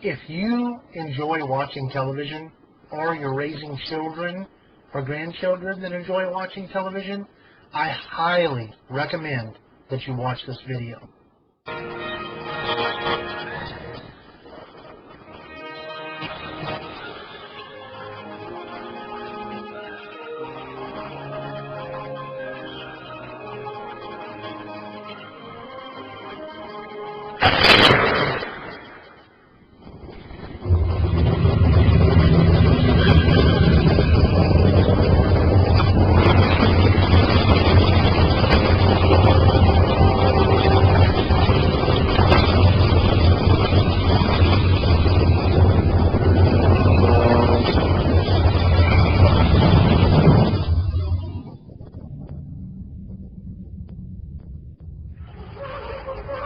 If you enjoy watching television, or you're raising children or grandchildren that enjoy watching television, I highly recommend that you watch this video.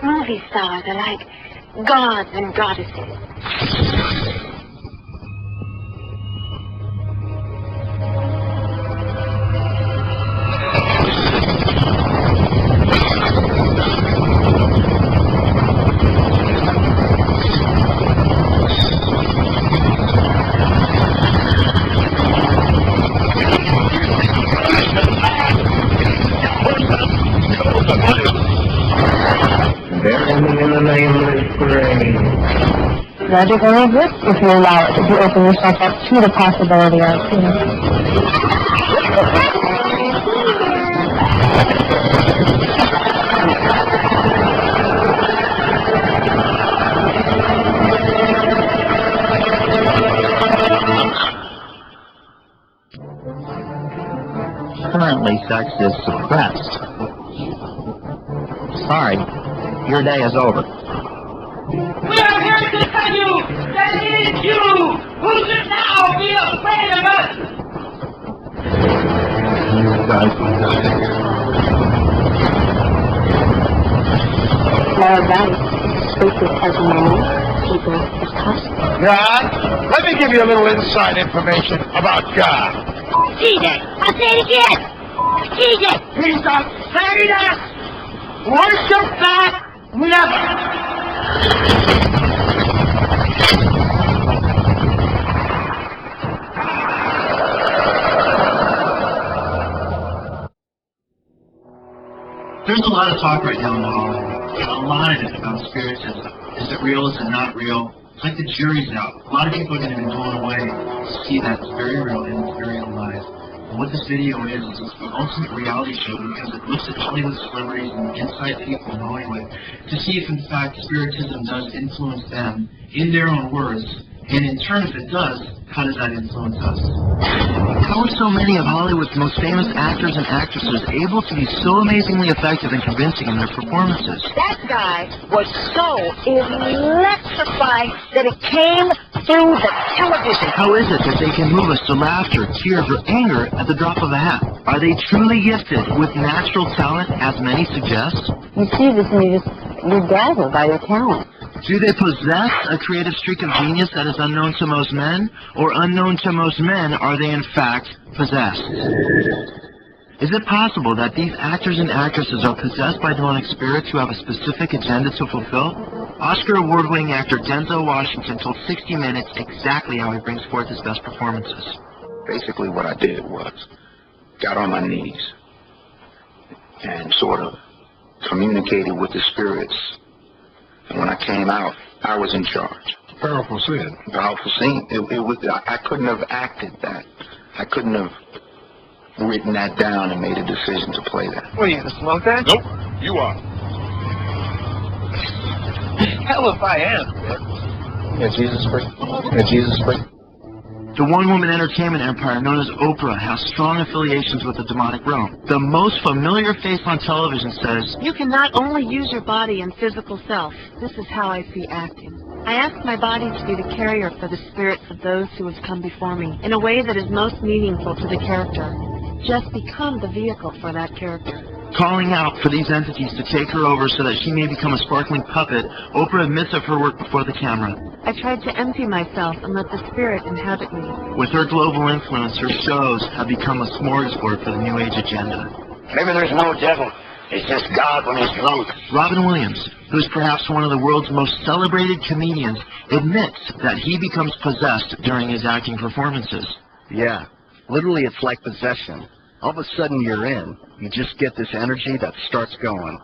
Movie stars are like gods and goddesses. Magic only exists if you allow it, if you open yourself up to the possibility of it. Currently, sex is suppressed. Sorry, your day is over. We are here to tell you that it is you who should now be afraid of us! More advice. Spaces as normal, people as possible. God? Let me give you a little inside information about God. Jesus! I'll say it again! Jesus! He's the greatest! Worship that never! There's a lot of talk right now in Hollywood, a lot of it about spiritism. Is it real? Is it not real? It's like the jury's out. A lot of people are going to be blown away to see that it's very real and it's very alive. And what this video is it's the ultimate reality show because it looks at Hollywood celebrities and inside people in Hollywood to see if in fact spiritism does influence them in their own words. And in turn, if it does, how does that influence us? How are so many of Hollywood's most famous actors and actresses able to be so amazingly effective and convincing in their performances? That guy was so electrifying that it came through the television. How is it that they can move us to laughter, tears, or anger at the drop of a hat? Are they truly gifted with natural talent, as many suggest? You see this and you're dazzled by their talent. Do they possess a creative streak of genius that is unknown to most men? Or unknown to most men, are they in fact possessed? Is it possible that these actors and actresses are possessed by demonic spirits who have a specific agenda to fulfill? Oscar award-winning actor Denzel Washington told 60 Minutes exactly how he brings forth his best performances. Basically what I did was got on my knees and sort of communicated with the spirits. And when I came out, I was in charge. Powerful scene. Powerful scene. It was. I couldn't have acted that. I couldn't have written that down and made a decision to play that. What, are you gonna smoke that? Nope. You are. Hell if I am. Yeah, Jesus freak. Yeah, Jesus freak. The one-woman entertainment empire known as Oprah has strong affiliations with the demonic realm. The most familiar face on television says, "You can not only use your body and physical self. This is how I see acting. I ask my body to be the carrier for the spirits of those who have come before me in a way that is most meaningful to the character. Just become the vehicle for that character." calling out for these entities to take her over so that she may become a sparkling puppet, Oprah admits of her work before the camera. I tried to empty myself and let the spirit inhabit me. With her global influence, her shows have become a smorgasbord for the New Age agenda. Maybe there's no devil. It's just God when he's drunk. Robin Williams, who is perhaps one of the world's most celebrated comedians, admits that he becomes possessed during his acting performances. Yeah, literally it's like possession. All of a sudden you're in. You just get this energy that starts going.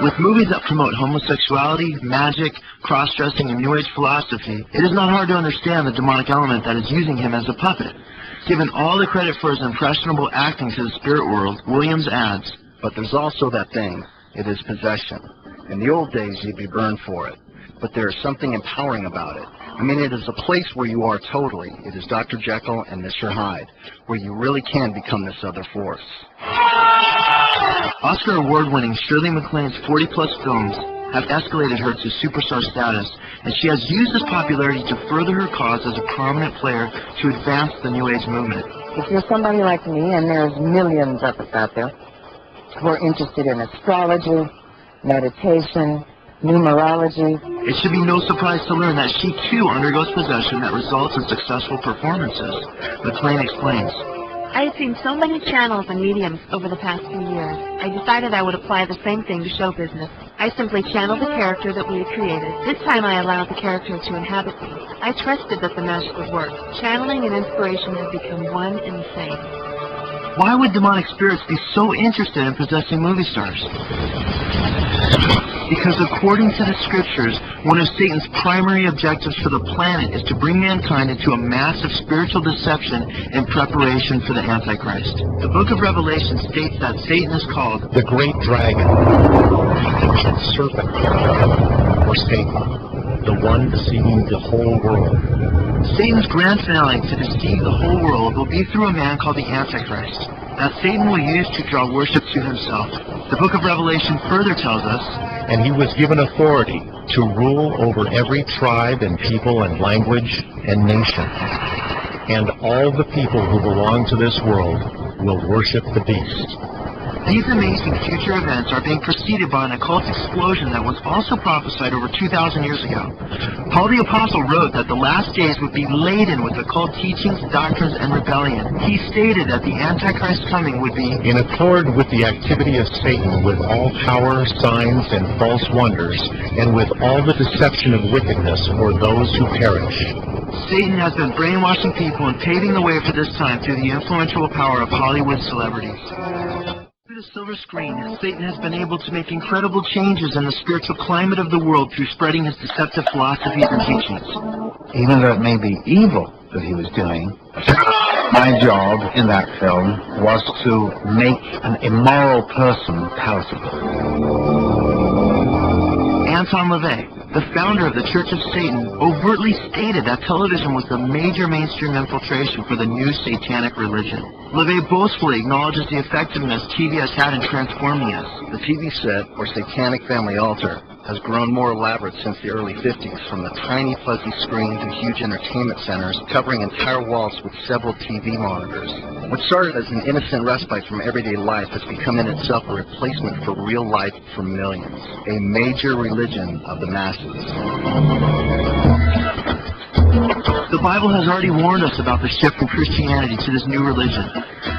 With movies that promote homosexuality, magic, cross-dressing, and New Age philosophy, it is not hard to understand the demonic element that is using him as a puppet. Given all the credit for his impressionable acting to the spirit world, Williams adds, "But there's also that thing. It is possession. In the old days, you'd be burned for it. But there is something empowering about it. I mean, it is a place where you are totally. It is Dr. Jekyll and Mr. Hyde, where you really can become this other force." Oscar award-winning Shirley MacLaine's 40-plus films have escalated her to superstar status, and she has used this popularity to further her cause as a prominent player to advance the New Age movement. If you're somebody like me, and there's millions of us out there who are interested in astrology, meditation, numerology, it should be no surprise to learn that she too undergoes possession that results in successful performances. MacLaine explains, I have seen so many channels and mediums over the past few years. I decided I would apply the same thing to show business. I simply channeled the character that we had created. This time I allowed the character to inhabit me. I trusted that the magic would work. Channeling and inspiration have become one and the same. why would demonic spirits be so interested in possessing movie stars? Because according to the scriptures, one of Satan's primary objectives for the planet is to bring mankind into a massive spiritual deception in preparation for the Antichrist. The book of Revelation states that Satan is called the great dragon, ancient serpent, or Satan, the one deceiving the whole world. Satan's grand finale to deceive the whole world will be through a man called the Antichrist, that Satan will use to draw worship to himself. The book of Revelation further tells us, and he was given authority to rule over every tribe and people and language and nation. And all the people who belong to this world will worship the beast. These amazing future events are being preceded by an occult explosion that was also prophesied over 2,000 years ago. Paul the Apostle wrote that the last days would be laden with occult teachings, doctrines, and rebellion. He stated that the Antichrist coming would be in accord with the activity of Satan, with all power, signs, and false wonders, and with all the deception of wickedness for those who perish. Satan has been brainwashing people and paving the way for this time through the influential power of Hollywood celebrities. Through the silver screen, Satan has been able to make incredible changes in the spiritual climate of the world through spreading his deceptive philosophies and teachings. Even though it may be evil that he was doing, my job in that film was to make an immoral person palatable. Anton LaVey, the founder of the Church of Satan, overtly stated that television was the major mainstream infiltration for the new satanic religion. LaVey boastfully acknowledges the effectiveness TV has had in transforming us. The TV set, or satanic family altar, has grown more elaborate since the early 50s, from the tiny fuzzy screen to huge entertainment centers covering entire walls with several TV monitors. What started as an innocent respite from everyday life has become in itself a replacement for real life for millions, a major religion of the masses. The Bible has already warned us about the shift from Christianity to this new religion.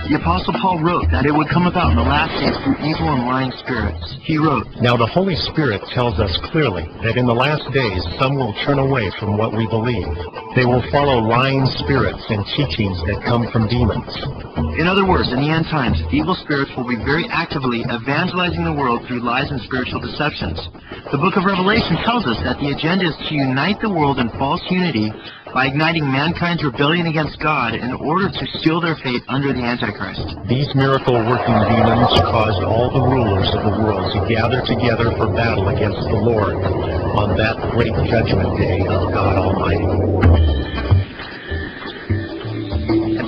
The Apostle Paul wrote that it would come about in the last days through evil and lying spirits. He wrote, Now the Holy Spirit tells us clearly that in the last days some will turn away from what we believe. They will follow lying spirits and teachings that come from demons. In other words, in the end times, evil spirits will be very actively evangelizing the world through lies and spiritual deceptions. The book of Revelation tells us that the agenda is to unite the world in false unity by igniting mankind's rebellion against God in order to seal their fate under the Antichrist. These miracle-working demons caused all the rulers of the world to gather together for battle against the Lord on that great judgment day of God Almighty.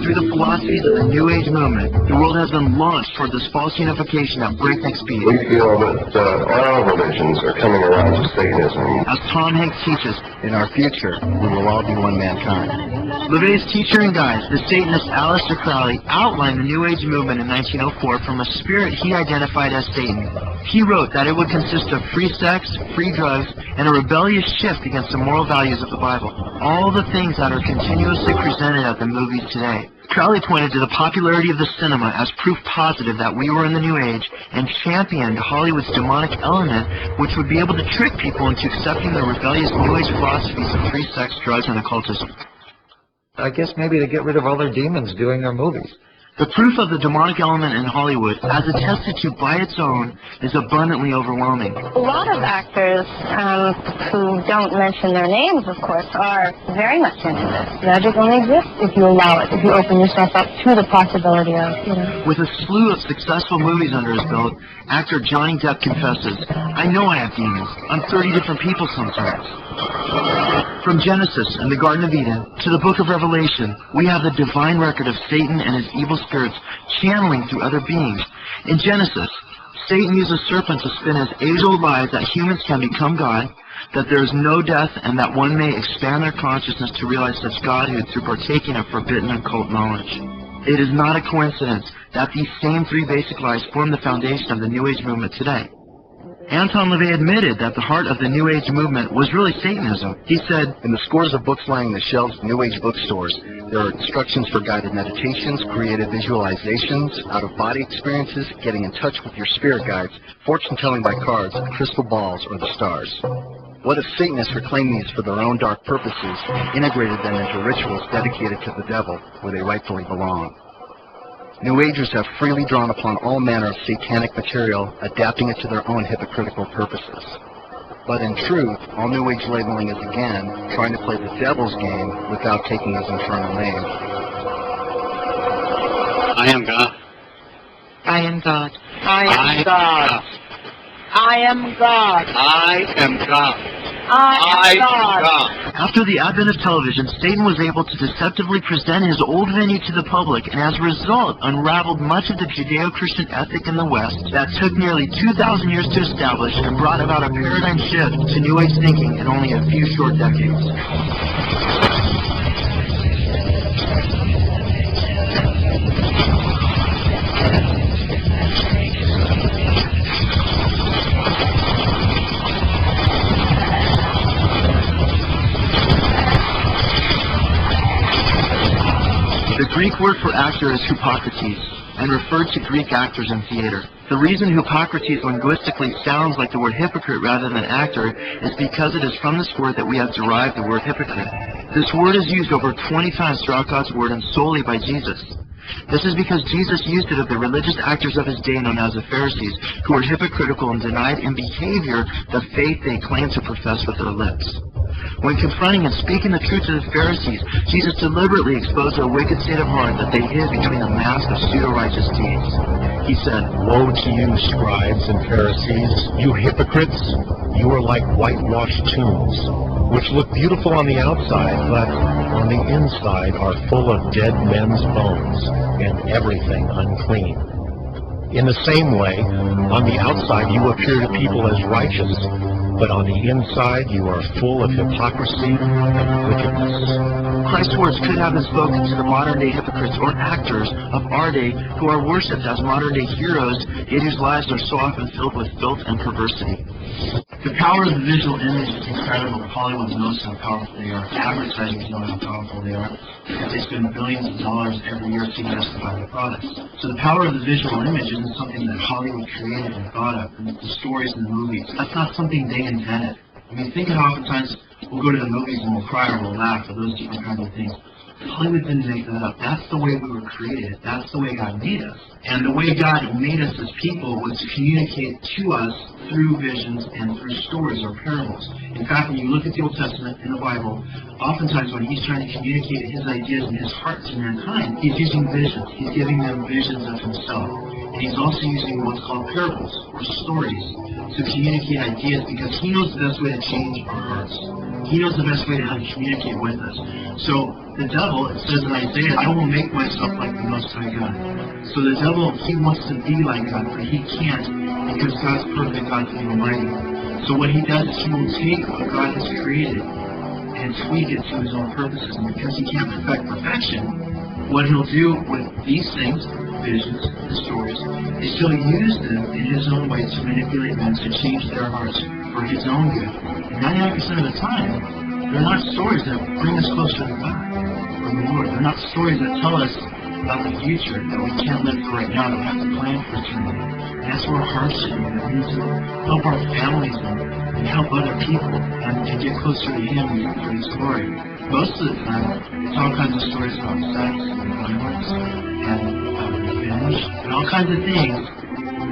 Through the philosophies of the New Age movement, the world has been launched toward this false unification at breakneck speed. We feel that all religions are coming around to Satanism. As Tom Hanks teaches, in our future, we will all be one mankind. LaVey's teacher and guide, the Satanist Aleister Crowley, outlined the New Age movement in 1904 from a spirit he identified as Satan. He wrote that it would consist of free sex, free drugs, and a rebellious shift against the moral values of the Bible. All the things that are continuously presented at the movies today. Crowley pointed to the popularity of the cinema as proof positive that we were in the New Age and championed Hollywood's demonic element, which would be able to trick people into accepting the rebellious New Age philosophies of free sex, drugs, and occultism. I guess maybe to get rid of all their demons doing their movies. The proof of the demonic element in Hollywood, as attested to by its own, is abundantly overwhelming. A lot of actors who don't mention their names, of course, are very much into this. Magic only exists if you allow it, if you open yourself up to the possibility of, With a slew of successful movies under his belt, actor Johnny Depp confesses, "I know I have demons. I'm 30 different people sometimes." From Genesis and the Garden of Eden to the Book of Revelation, we have the divine record of Satan and his evil spirits channeling through other beings. In Genesis, Satan used a serpent to spin his age-old lies that humans can become God, that there is no death, and that one may expand their consciousness to realize such godhood through partaking of forbidden occult knowledge. It is not a coincidence that these same three basic lies form the foundation of the New Age movement today. Anton LaVey admitted that the heart of the New Age movement was really Satanism. He said, "In the scores of books lining the shelves of New Age bookstores, there are instructions for guided meditations, creative visualizations, out-of-body experiences, getting in touch with your spirit guides, fortune-telling by cards, crystal balls, or the stars. What if Satanists reclaimed these for their own dark purposes, integrated them into rituals dedicated to the devil, where they rightfully belong? New Agers have freely drawn upon all manner of satanic material, adapting it to their own hypocritical purposes. But in truth, all New Age labeling is again trying to play the devil's game without taking his infernal name." I am God. I am God. I am God. I am God. I am God. I am God. after the advent of television, Satan was able to deceptively present his old venue to the public, and as a result, unraveled much of the Judeo-Christian ethic in the West that took nearly 2,000 years to establish and brought about a paradigm shift to New Age thinking in only a few short decades. The Greek word for actor is Hippocrates, and referred to Greek actors in theater. The reason Hippocrates linguistically sounds like the word hypocrite rather than actor is because it is from this word that we have derived the word hypocrite. This word is used over 20 times throughout God's word and solely by Jesus. This is because Jesus used it of the religious actors of his day known as the Pharisees, who were hypocritical and denied in behavior the faith they claimed to profess with their lips. When confronting and speaking the truth to the Pharisees, Jesus deliberately exposed their wicked state of heart that they hid between a mask of pseudo-righteous deeds. He said, "Woe to you, scribes and Pharisees, you hypocrites! You are like whitewashed tombs, which look beautiful on the outside, but on the inside are full of dead men's bones and everything unclean. In the same way, on the outside you appear to people as righteous, but on the inside you are full of hypocrisy and wickedness." Christ's words could have been spoken to the modern-day hypocrites or actors of our day who are worshipped as modern-day heroes, yet whose lives are so often filled with filth and perversity. The power of the visual image is incredible. Hollywood knows how powerful they are. Advertisers know how powerful they are. They spend billions of dollars every year to justify their products. So the power of the visual image isn't something that Hollywood created and thought of. And the stories in the movies, that's not something they invented. I mean, think of how oftentimes we'll go to the movies and we'll cry or we'll laugh or those different kinds of things. Hollywood didn't make that up. That's the way we were created. That's the way God made us. And the way God made us as people was to communicate to us through visions and through stories or parables. In fact, when you look at the Old Testament in the Bible, oftentimes when he's trying to communicate his ideas and his heart to mankind, he's using visions. He's giving them visions of himself. And he's also using what's called parables or stories to communicate ideas because he knows the best way to change our hearts. He knows the best way to how to communicate with us. So the devil, it says in Isaiah, "I will make myself like the Most High God." So the devil, he wants to be like God, but he can't because God's perfect, God's almighty. So what he does is he will take what God has created and tweak it to his own purposes. And because he can't perfect perfection, what he'll do with these things, visions, the stories, is he'll use them in his own way to manipulate men to change their hearts for his own good. And 99% of the time, they're not stories that bring us closer to God or the Lord. They're not stories that tell us about the future, that we can't live for right now, that we have to plan for eternity. And that's where our hearts should be, that we need to help our families and help other people and to get closer to Him and for His glory. Most of the time, it's all kinds of stories about sex and violence and revenge and all kinds of things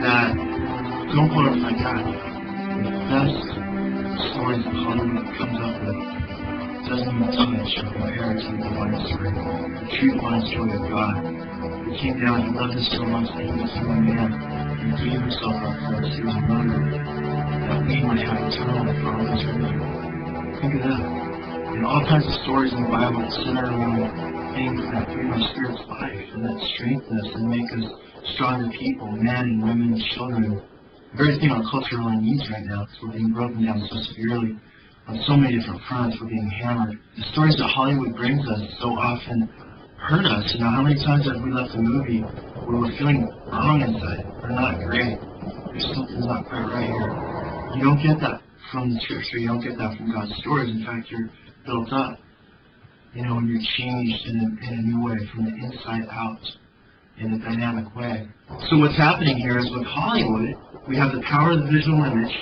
that don't glorify God. The best stories that Hollywood comes up with doesn't even touch or compare to the divine story, the true divine story of God. He came down, He loved us so much that He became a man and gave Himself up for us. He was murdered that we might have eternal life for all eternity. Think of that. And all kinds of stories in the Bible that center around things that bring our spirit's life and that strengthen us and make us stronger people, men and women and children. The very thing our culture really needs right now, because we're being broken down so severely on so many different fronts. We're being hammered. The stories that Hollywood brings us so often hurt us. You know, how many times have we left a movie where we're feeling wrong inside, or not great? There's something's not quite right here. You don't get that from the church, or you don't get that from God's stories. In fact, you're built up, you know, when you're changed in a new way, from the inside out, in a dynamic way. So what's happening here is with Hollywood, we have the power of the visual image,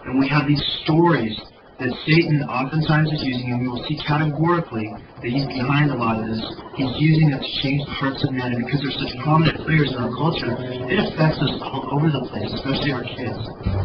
and we have these stories that Satan oftentimes is using, and we will see categorically that he's behind a lot of this. He's using it to change the hearts of men, and because they're such prominent players in our culture, it affects us all over the place, especially our kids.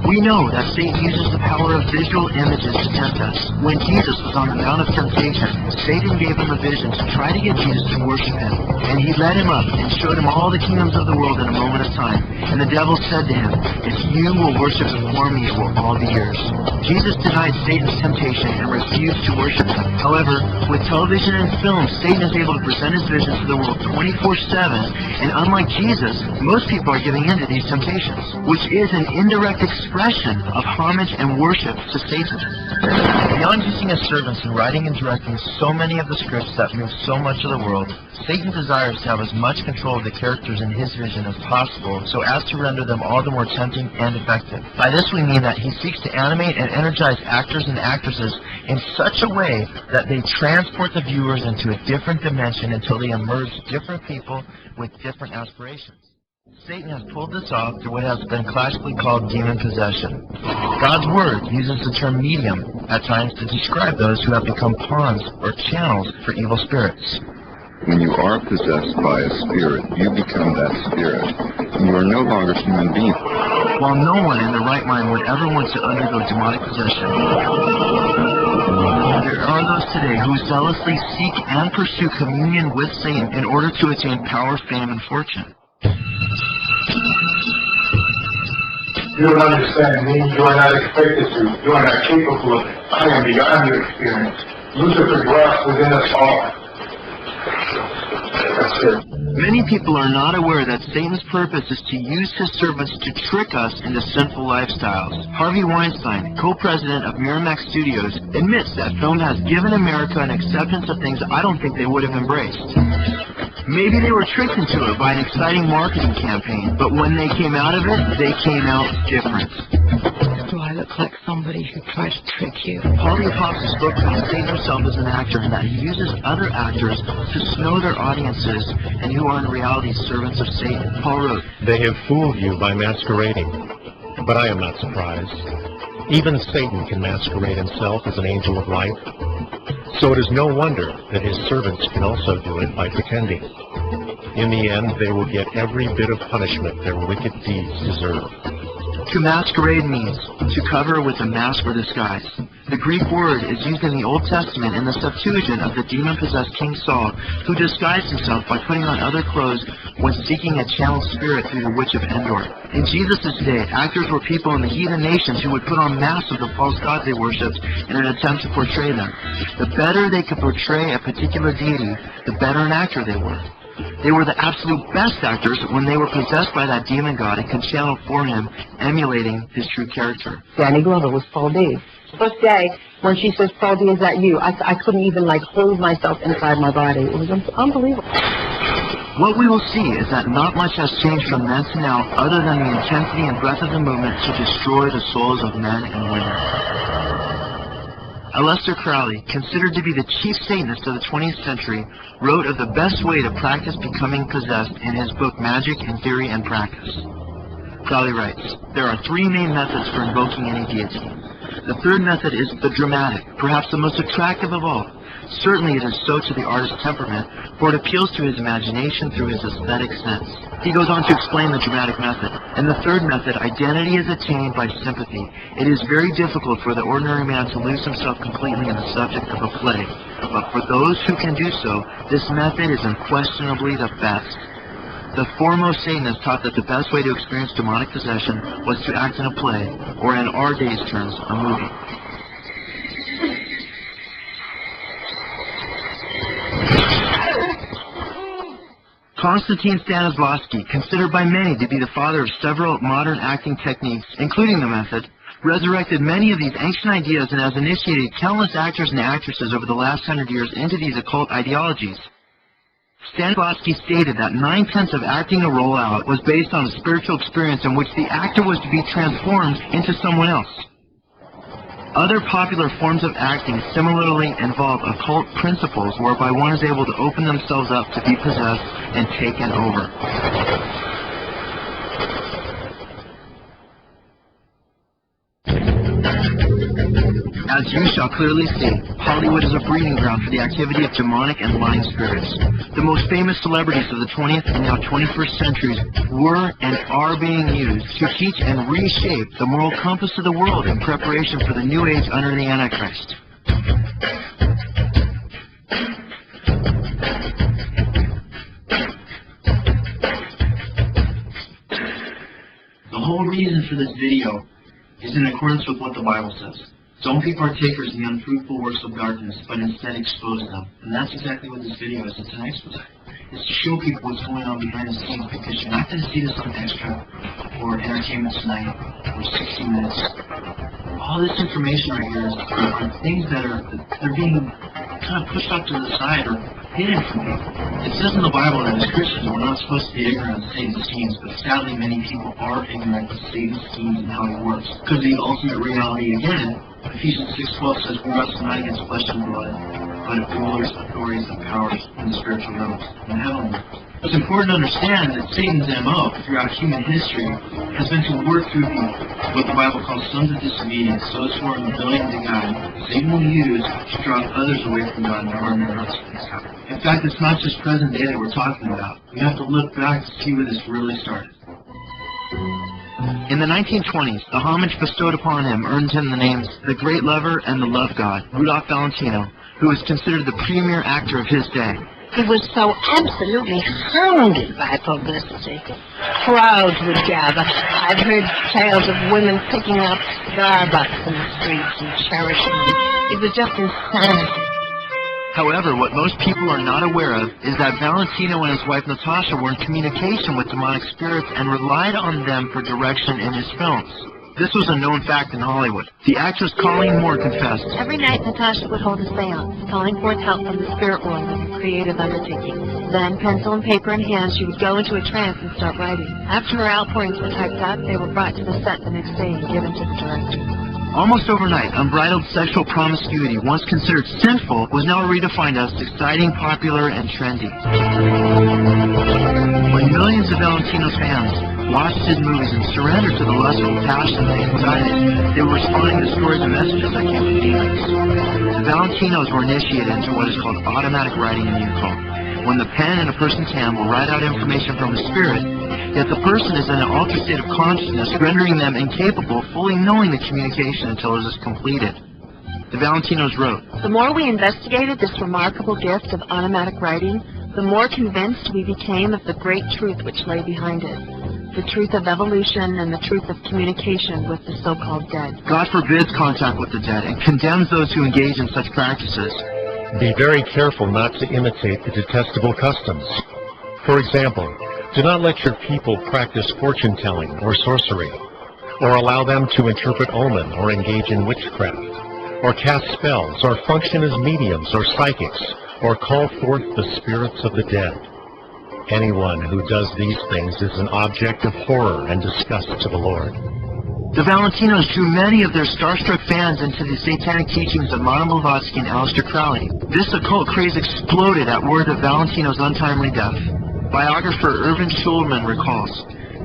We know that Satan uses the power of visual images to tempt us. When Jesus was on the Mount of Temptation, Satan gave him a vision to try to get Jesus to worship him, and he led him up and showed him all the kingdoms of the world in a moment of time. And the devil said to him, "If you will worship before me, it will all be yours." Jesus denied Satan's temptation and refused to worship him. However, with television and film, Satan is able to present his visions to the world 24/7, and unlike Jesus, most people are giving in to these temptations, which is an indirect expression of homage and worship to Satan. Beyond using his servants in writing and directing so many of the scripts that move so much of the world, Satan desires to have as much control of the characters in his vision as possible so as to render them all the more tempting and effective. By this we mean that he seeks to animate and energize actors and actresses in such a way that they transport the viewers into a different dimension until they emerge different people with different aspirations. Satan has pulled this off through what has been classically called demon possession. God's Word uses the term medium at times to describe those who have become pawns or channels for evil spirits. When you are possessed by a spirit, you become that spirit. You are no longer a human being. While no one in their right mind would ever want to undergo demonic possession, there are those today who zealously seek and pursue communion with Satan in order to attain power, fame, and fortune. You don't understand me. You are not expected to. You are not capable of it. I am beyond your experience. Lucifer dwells within us all. That's it. Many people are not aware that Satan's purpose is to use his servants to trick us into sinful lifestyles. Harvey Weinstein, co-president of Miramax Studios, admits that film has given America an acceptance of things I don't think they would have embraced. Maybe they were tricked into it by an exciting marketing campaign, but when they came out of it, they came out different. Do I look like somebody who tried to trick you? Paul the Apostle spoke about Satan himself as an actor, and that he uses other actors to snow their audiences and who are in reality servants of Satan. Paul wrote, "They have fooled you by masquerading, but I am not surprised. Even Satan can masquerade himself as an angel of light. So it is no wonder that his servants can also do it by pretending. In the end, they will get every bit of punishment their wicked deeds deserve." To masquerade means to cover with a mask or disguise. The Greek word is used in the Old Testament in the Septuagint of the demon-possessed King Saul, who disguised himself by putting on other clothes when seeking a channeled spirit through the witch of Endor. In Jesus' day, actors were people in the heathen nations who would put on masks of the false gods they worshipped in an attempt to portray them. The better they could portray a particular deity, the better an actor they were. They were the absolute best actors when they were possessed by that demon god and could channel for him, emulating his true character. Danny Glover was Paul D. First day, when she says, "Paul D, is that you?" I couldn't even, hold myself inside my body. It was unbelievable. What we will see is that not much has changed from then to now other than the intensity and breadth of the movement to destroy the souls of men and women. Aleister Crowley, considered to be the chief Satanist of the 20th century, wrote of the best way to practice becoming possessed in his book Magic in Theory and Practice. Crowley writes, "There are three main methods for invoking any deity. The third method is the dramatic, perhaps the most attractive of all. Certainly it is so to the artist's temperament, for it appeals to his imagination through his aesthetic sense." He goes on to explain the dramatic method. In the third method, identity is attained by sympathy. It is very difficult for the ordinary man to lose himself completely in the subject of a play. But for those who can do so, this method is unquestionably the best. The foremost Satanists taught that the best way to experience demonic possession was to act in a play, or in our day's terms, a movie. Konstantin Stanislavski, considered by many to be the father of several modern acting techniques, including the method, resurrected many of these ancient ideas and has initiated countless actors and actresses over the last 100 years into these occult ideologies. Stanislavski stated that 9/10 of acting a role out was based on a spiritual experience in which the actor was to be transformed into someone else. Other popular forms of acting similarly involve occult principles whereby one is able to open themselves up to be possessed and taken over. As you shall clearly see, Hollywood is a breeding ground for the activity of demonic and lying spirits. The most famous celebrities of the 20th and now 21st centuries were and are being used to teach and reshape the moral compass of the world in preparation for the new age under the Antichrist. The whole reason for this video is in accordance with what the Bible says. Don't be partakers in the unfruitful works of darkness, but instead expose them. And that's exactly what this video is. It's an expose. It's to show people what's going on behind the scenes, because you're not going to see this on Extra or Entertainment Tonight or 60 Minutes. All this information right here are things that they're being kind of pushed off to the side or hidden from people. It says in the Bible that as Christians we're not supposed to be ignorant of Satan's schemes, but sadly many people are ignorant of Satan's schemes and how he works. Because the ultimate reality, again, Ephesians 6:12 says, "We wrestle not against flesh and blood, but rulers, authorities, and powers in the spiritual realms, in the heavenly realms." It's important to understand that Satan's MO throughout human history has been to work through what the Bible calls sons of disobedience, those who are rebellion to God. Satan will use to draw others away from God and harm their hearts against God. In fact, it's not just present day that we're talking about. We have to look back to see where this really started. In the 1920s, the homage bestowed upon him earned him the names the Great Lover and the Love God, Rudolph Valentino, who was considered the premier actor of his day. He was so absolutely hounded by publicity. Crowds would gather. I've heard tales of women picking up Starbucks in the streets and cherishing him. It was just insanity. However, what most people are not aware of is that Valentino and his wife Natasha were in communication with demonic spirits and relied on them for direction in his films. This was a known fact in Hollywood. The actress Colleen Moore confessed, Every night, Natasha would hold a seance, calling forth help from the spirit world as a creative undertaking. Then, pencil and paper in hand, she would go into a trance and start writing. After her outpourings were typed up, they were brought to the set the next day and given to the director. almost overnight, unbridled sexual promiscuity, once considered sinful, was now redefined as exciting, popular, and trendy. When millions of Valentino's fans watched his movies and surrendered to the lustful passion they incited, they were responding to stories and messages that came from demons. The Valentinos were initiated into what is called automatic writing in the occult, when the pen in a person's hand will write out information from a spirit, yet the person is in an altered state of consciousness, rendering them incapable of fully knowing the communication until it is completed. The Valentinos wrote, The more we investigated this remarkable gift of automatic writing, the more convinced we became of the great truth which lay behind it. The truth of evolution and the truth of communication with the so-called dead. God forbids contact with the dead and condemns those who engage in such practices. Be very careful not to imitate the detestable customs. For example, do not let your people practice fortune-telling or sorcery, or allow them to interpret omen or engage in witchcraft, or cast spells, or function as mediums or psychics, or call forth the spirits of the dead. Anyone who does these things is an object of horror and disgust to the Lord. The Valentinos drew many of their starstruck fans into the satanic teachings of Madame Blavatsky and Aleister Crowley. This occult craze exploded at word of Valentino's untimely death. Biographer Irvin Schulman recalls,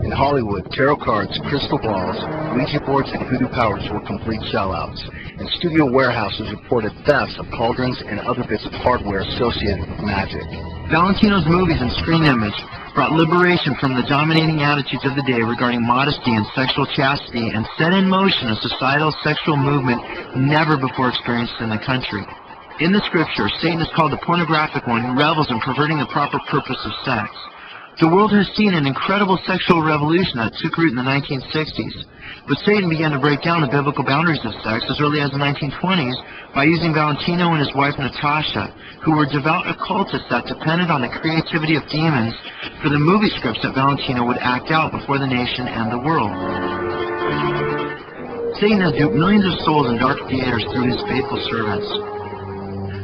In Hollywood, tarot cards, crystal balls, Ouija boards, and hoodoo powers were complete sellouts. And studio warehouses reported thefts of cauldrons and other bits of hardware associated with magic. Valentino's movies and screen image brought liberation from the dominating attitudes of the day regarding modesty and sexual chastity and set in motion a societal sexual movement never before experienced in the country. In the scripture, Satan is called the pornographic one who revels in perverting the proper purpose of sex. The world has seen an incredible sexual revolution that took root in the 1960s, but Satan began to break down the biblical boundaries of sex as early as the 1920s by using Valentino and his wife Natasha, who were devout occultists that depended on the creativity of demons for the movie scripts that Valentino would act out before the nation and the world. Satan has duped millions of souls in dark theaters through his faithful servants.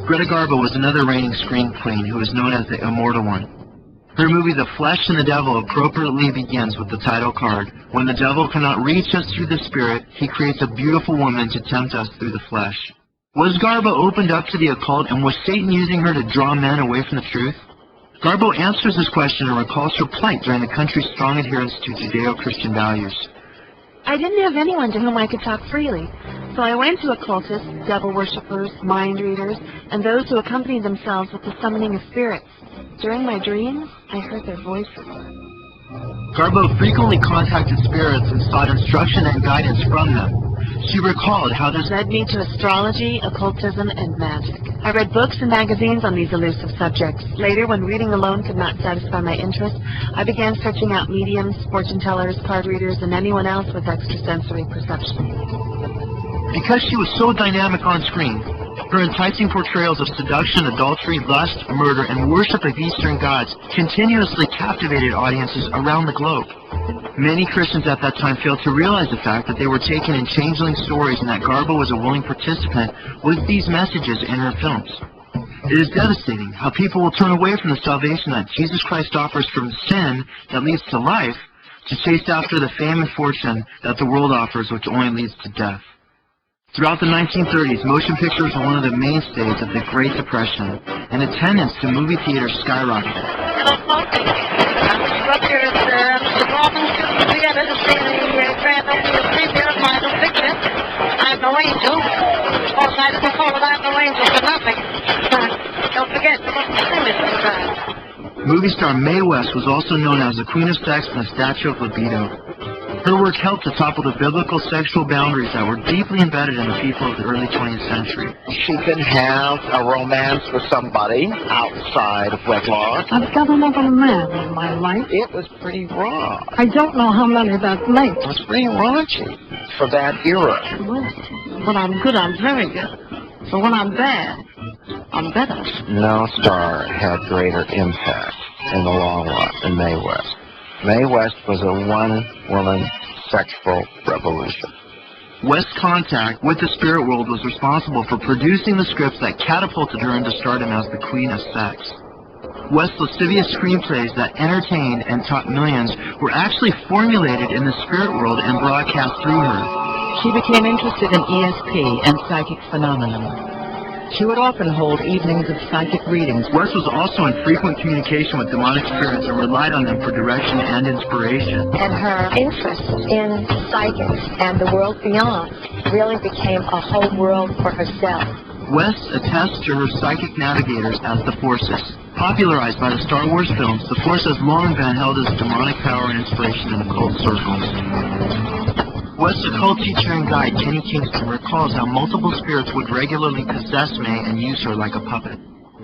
Greta Garbo was another reigning screen queen who is known as the Immortal One. Her movie The Flesh and the Devil appropriately begins with the title card. When the devil cannot reach us through the spirit, he creates a beautiful woman to tempt us through the flesh. Was Garbo opened up to the occult, and was Satan using her to draw men away from the truth? Garbo answers this question and recalls her plight during the country's strong adherence to Judeo-Christian values. I didn't have anyone to whom I could talk freely, so I went to occultists, devil worshippers, mind readers, and those who accompanied themselves with the summoning of spirits. During my dreams, I heard their voices. Garbo frequently contacted spirits and sought instruction and guidance from them. She recalled how this led me to astrology, occultism, and magic. I read books and magazines on these elusive subjects. Later, when reading alone could not satisfy my interest, I began searching out mediums, fortune tellers, card readers, and anyone else with extrasensory perception. Because she was so dynamic on screen, her enticing portrayals of seduction, adultery, lust, murder, and worship of Eastern gods continuously captivated audiences around the globe. Many Christians at that time failed to realize the fact that they were taken in changeling stories and that Garbo was a willing participant with these messages in her films. It is devastating how people will turn away from the salvation that Jesus Christ offers from sin that leads to life to chase after the fame and fortune that the world offers, which only leads to death. Throughout the 1930s, motion pictures were one of the mainstays of the Great Depression, and attendance to movie theaters skyrocketed. I'm no angel. Of course, I didn't call it I'm no angel for nothing. Don't forget, you mustn't sing it sometimes. Movie star Mae West was also known as the Queen of Sex and the Statue of Libido. Her work helped to topple the biblical sexual boundaries that were deeply embedded in the people of the early 20th century. She can have a romance with somebody outside of wedlock. I've got another man in my life. It was pretty raw. I don't know how many that makes. It was pretty raunchy for that era. Well, when I'm good, I'm very good. So when I'm bad, I'm better. No star had greater impact in the long run than Mae West. Mae West was a one-woman sexual revolution. West's contact with the spirit world was responsible for producing the scripts that catapulted her into stardom as the Queen of Sex. West's lascivious screenplays that entertained and taught millions were actually formulated in the spirit world and broadcast through her. She became interested in ESP and psychic phenomena. She would often hold evenings of psychic readings. West was also in frequent communication with demonic spirits and relied on them for direction and inspiration. And her interest in psychics and the world beyond really became a whole world for herself. West attests to her psychic navigators as the Forces. Popularized by the Star Wars films, the Force has long been held as demonic power and inspiration in occult circles. West's occult teacher and guide, Kenny Kingston, recalls how multiple spirits would regularly possess Mae and use her like a puppet.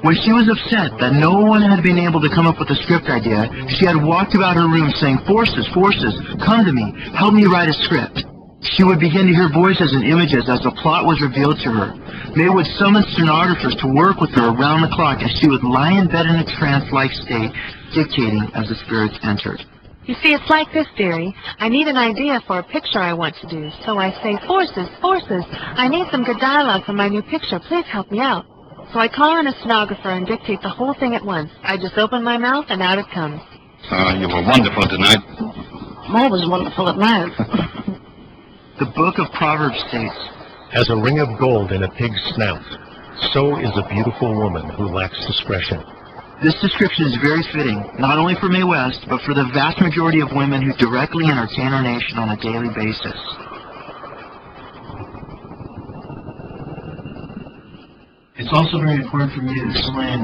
When she was upset that no one had been able to come up with a script idea, she had walked about her room saying, "Forces, forces, come to me, help me write a script." She would begin to hear voices and images as the plot was revealed to her. Mae would summon stenographers to work with her around the clock as she would lie in bed in a trance-like state, dictating as the spirits entered. You see, it's like this, dearie. I need an idea for a picture I want to do. So I say, "Forces, forces, I need some good dialogue for my new picture. Please help me out." So I call in a stenographer and dictate the whole thing at once. I just open my mouth and out it comes. You were wonderful tonight. I'm always wonderful at night. The book of Proverbs states, As a ring of gold in a pig's snout, so is a beautiful woman who lacks discretion. this description is very fitting, not only for Mae West, but for the vast majority of women who directly entertain our nation on a daily basis. It's also very important for me to explain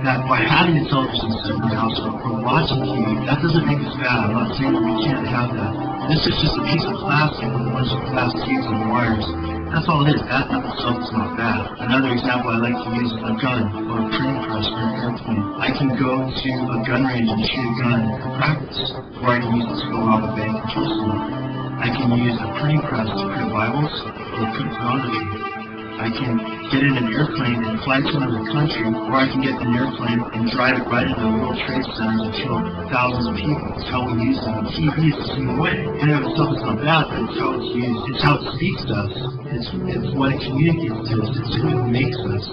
that by having a television set in the household or watching TV, that doesn't make us bad. I'm not saying that we can't have that. This is just a piece of plastic with a bunch of glass tubes and wires. That's all it is. That in itself is not bad. Another example I like to use is a gun or a printing press or an airplane. I can go to a gun range and shoot a gun for practice, or I can use it to go rob a bank and kill someone. I can use a printing press to print Bibles or print pornography. I can get in an airplane and fly to another country, or I can get in an airplane and drive it right into the World Trade Centers and kill thousands of people. It's how we use them. TV is the same way. In and of itself, it's not bad, but it's how it's used. It's how it speaks to us. It's what it communicates to us. It's who it makes us.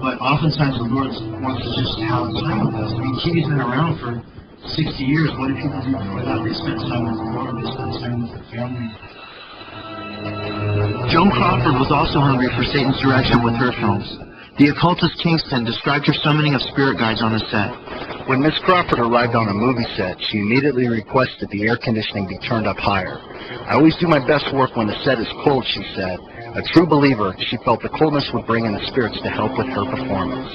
But oftentimes the Lord wants to just have time with us. I mean, TV's been around for 60 years. What did people do before that? They spent time with the Lord. They spent time with their family. Joan Crawford was also hungry for Satan's direction with her films. The occultist Kingston described her summoning of spirit guides on the set. When Miss Crawford arrived on a movie set, she immediately requested the air conditioning be turned up higher. I always do my best work when the set is cold, she said. A true believer, she felt the coldness would bring in the spirits to help with her performance.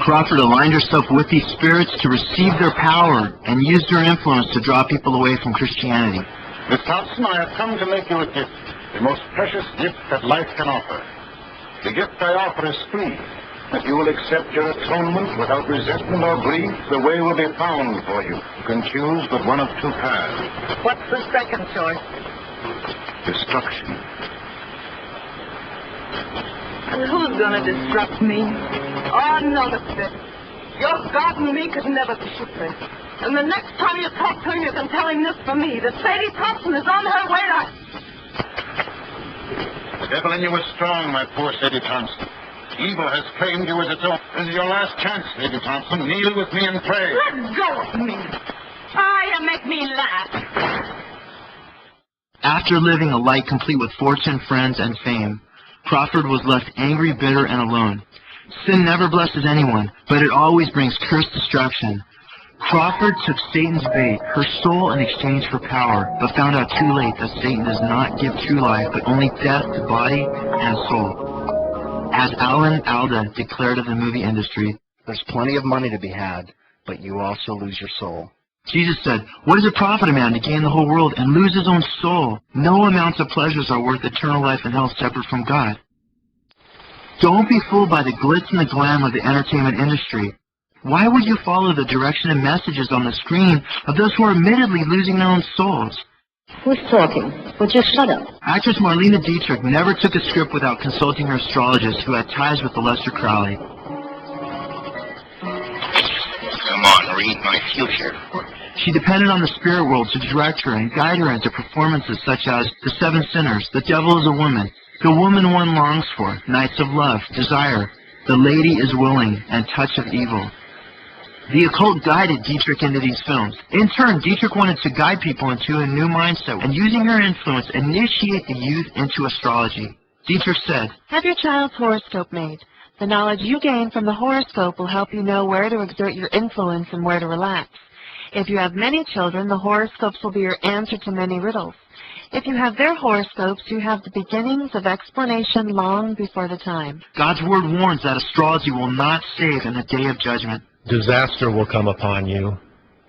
Crawford aligned herself with these spirits to receive their power and used her influence to draw people away from Christianity. Miss Thompson, I have come to make you a gift, the most precious gift that life can offer. The gift I offer is free. If you will accept your atonement without resentment or grief, the way will be found for you. You can choose but one of two paths. What's the second choice? Destruction. And who's gonna destruct me? Oh, none of this. Your God and me could never be shipwrecked. And the next time you talk to him, you can tell him this from me, that Sadie Thompson is on her way to... The devil in you is strong, my poor Sadie Thompson. Evil has claimed you as its own. This is your last chance, Sadie Thompson. Kneel with me and pray. Let go of me. You make me laugh. After living a life complete with fortune, friends, and fame, Crawford was left angry, bitter, and alone. Sin never blesses anyone, but it always brings cursed destruction. Crawford took Satan's bait, her soul, in exchange for power, but found out too late that Satan does not give true life, but only death to body and soul. As Alan Alda declared of the movie industry, There's plenty of money to be had, but you also lose your soul. Jesus said, "What does it profit a man to gain the whole world and lose his own soul? No amounts of pleasures are worth eternal life in hell separate from God." Don't be fooled by the glitz and the glam of the entertainment industry. Why would you follow the direction and messages on the screen of those who are admittedly losing their own souls? Who's talking? Would you shut up? Actress Marlene Dietrich never took a script without consulting her astrologist, who had ties with Aleister Crowley. Come on, read my future. She depended on the spirit world to direct her and guide her into performances such as The Seven Sinners, The Devil is a Woman, The Woman One Longs For, Nights of Love, Desire, The Lady is Willing, and Touch of Evil. The occult guided Dietrich into these films. In turn, Dietrich wanted to guide people into a new mindset and, using her influence, initiate the youth into astrology. Dietrich said, "Have your child's horoscope made. The knowledge you gain from the horoscope will help you know where to exert your influence and where to relax. If you have many children, the horoscopes will be your answer to many riddles. If you have their horoscopes, you have the beginnings of explanation long before the time." God's word warns that astrology will not save in the day of judgment. Disaster will come upon you,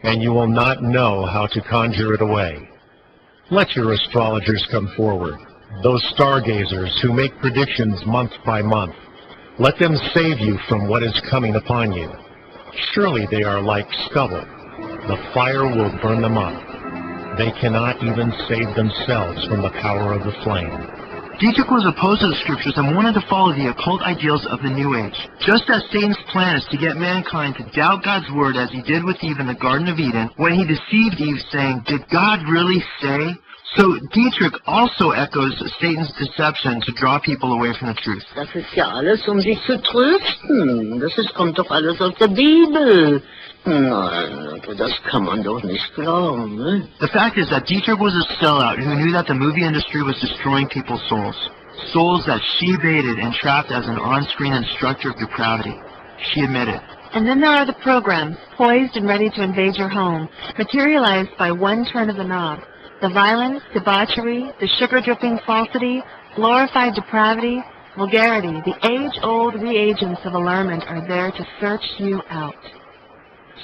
and you will not know how to conjure it away. Let your astrologers come forward, those stargazers who make predictions month by month. Let them save you from what is coming upon you. Surely they are like stubble. The fire will burn them up. They cannot even save themselves from the power of the flame. Dietrich was opposed to the scriptures and wanted to follow the occult ideals of the New Age. Just as Satan's plan is to get mankind to doubt God's word, as he did with Eve in the Garden of Eden, when he deceived Eve saying, "Did God really say?" So Dietrich also echoes Satan's deception to draw people away from the truth. Das ist ja alles, sich zu trösten. Das ist, kommt doch alles aus der Bibel. No, das kann man doch nicht glauben, ne? The fact is that Dietrich was a sellout who knew that the movie industry was destroying people's souls. Souls that she baited and trapped as an on-screen instructor of depravity. She admitted. And then there are the programs, poised and ready to invade your home, materialized by one turn of the knob. The violence, debauchery, the sugar-dripping falsity, glorified depravity, vulgarity, the age-old reagents of allurement are there to search you out.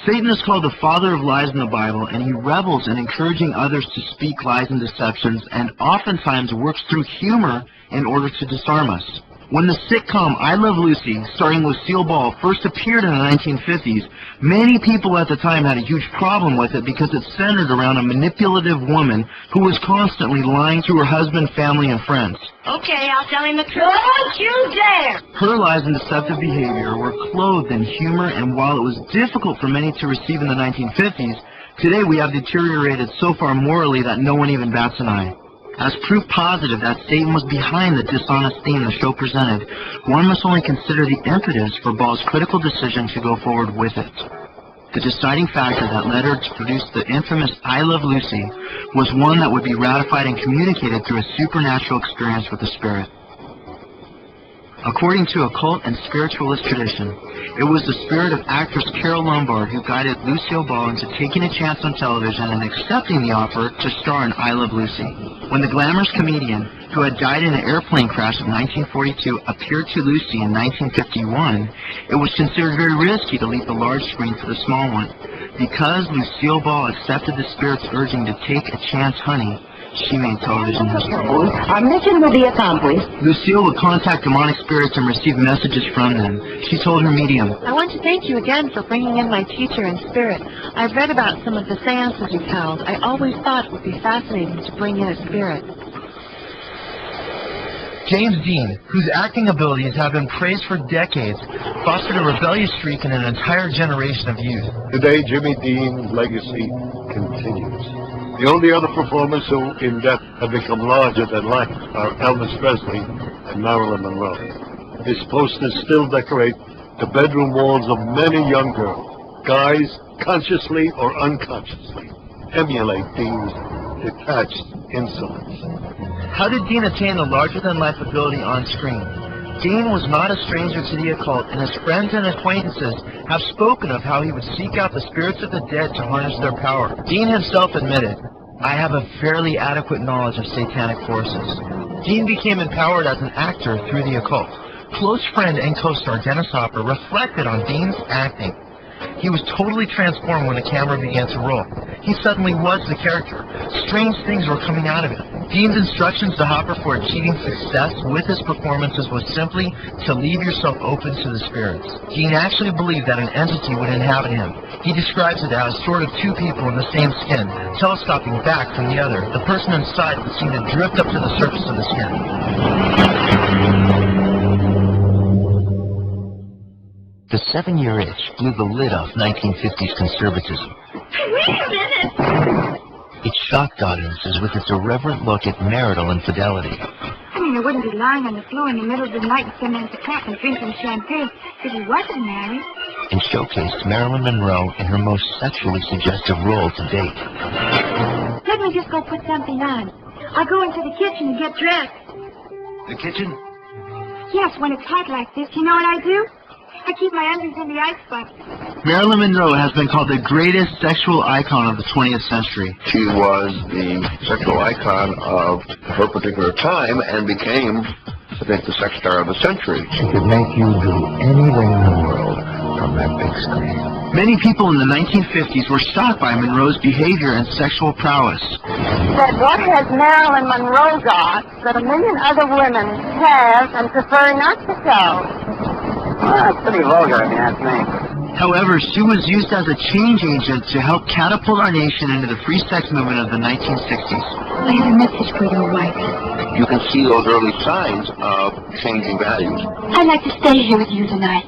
Satan is called the father of lies in the Bible, and he revels in encouraging others to speak lies and deceptions, and oftentimes works through humor in order to disarm us. When the sitcom I Love Lucy, starring Lucille Ball, first appeared in the 1950s, many people at the time had a huge problem with it because it centered around a manipulative woman who was constantly lying to her husband, family, and friends. Okay, I'll tell him the truth. Don't you dare! Her lies and deceptive behavior were clothed in humor, and while it was difficult for many to receive in the 1950s, today we have deteriorated so far morally that no one even bats an eye. As proof positive that Satan was behind the dishonest theme the show presented, one must only consider the impetus for Ball's critical decision to go forward with it. The deciding factor that led her to produce the infamous I Love Lucy was one that would be ratified and communicated through a supernatural experience with the spirit. According to occult and spiritualist tradition, it was the spirit of actress Carol Lombard who guided Lucille Ball into taking a chance on television and accepting the offer to star in I Love Lucy. When the glamorous comedian, who had died in an airplane crash in 1942, appeared to Lucy in 1951, it was considered very risky to leave the large screen for the small one. Because Lucille Ball accepted the spirit's urging to take a chance, honey, she made television history. Our mission will be accomplished. Lucille would contact demonic spirits and receive messages from them. She told her medium, I want to thank you again for bringing in my teacher in spirit. I've read about some of the seances you've held. I always thought it would be fascinating to bring in a spirit. James Dean, whose acting abilities have been praised for decades, fostered a rebellious streak in an entire generation of youth. Today, Jimmy Dean's legacy continues. The only other performers who, in depth, have become larger than life are Elvis Presley and Marilyn Monroe. His posters still decorate the bedroom walls of many young girls. Guys, consciously or unconsciously, emulate Dean's detached insolence. How did Dean attain the larger-than-life ability on screen? Dean was not a stranger to the occult, and his friends and acquaintances have spoken of how he would seek out the spirits of the dead to harness their power. Dean himself admitted, I have a fairly adequate knowledge of satanic forces. Dean became empowered as an actor through the occult. Close friend and co-star Dennis Hopper reflected on Dean's acting. He was totally transformed when the camera began to roll. He suddenly was the character. Strange things were coming out of him. Dean's instructions to Hopper for achieving success with his performances was simply to leave yourself open to the spirits. Dean actually believed that an entity would inhabit him. He describes it as sort of two people in the same skin, telescoping back from the other. The person inside would seem to drift up to the surface of the skin. The 7-year itch blew the lid off 1950s conservatism. Wait a minute! It shocked audiences with its irreverent look at marital infidelity. I mean, I wouldn't be lying on the floor in the middle of the night with someone at the top and drinking champagne if he wasn't married. And showcased Marilyn Monroe in her most sexually suggestive role to date. Let me just go put something on. I'll go into the kitchen and get dressed. The kitchen? Yes, when it's hot like this, you know what I do? I keep my undies in the icebox. Marilyn Monroe has been called the greatest sexual icon of the 20th century. She was the sexual icon of her particular time and became, I think, the sex star of the century. She could make you do anything in the world from that big screen. Many people in the 1950s were shocked by Monroe's behavior and sexual prowess. But what has Marilyn Monroe got that a million other women have and prefer not to show? Well, that's pretty vulgar, if you ask me. However, she was used as a change agent to help catapult our nation into the free sex movement of the 1960s. I have a message for your wife. You can see those early signs of changing values. I'd like to stay here with you tonight.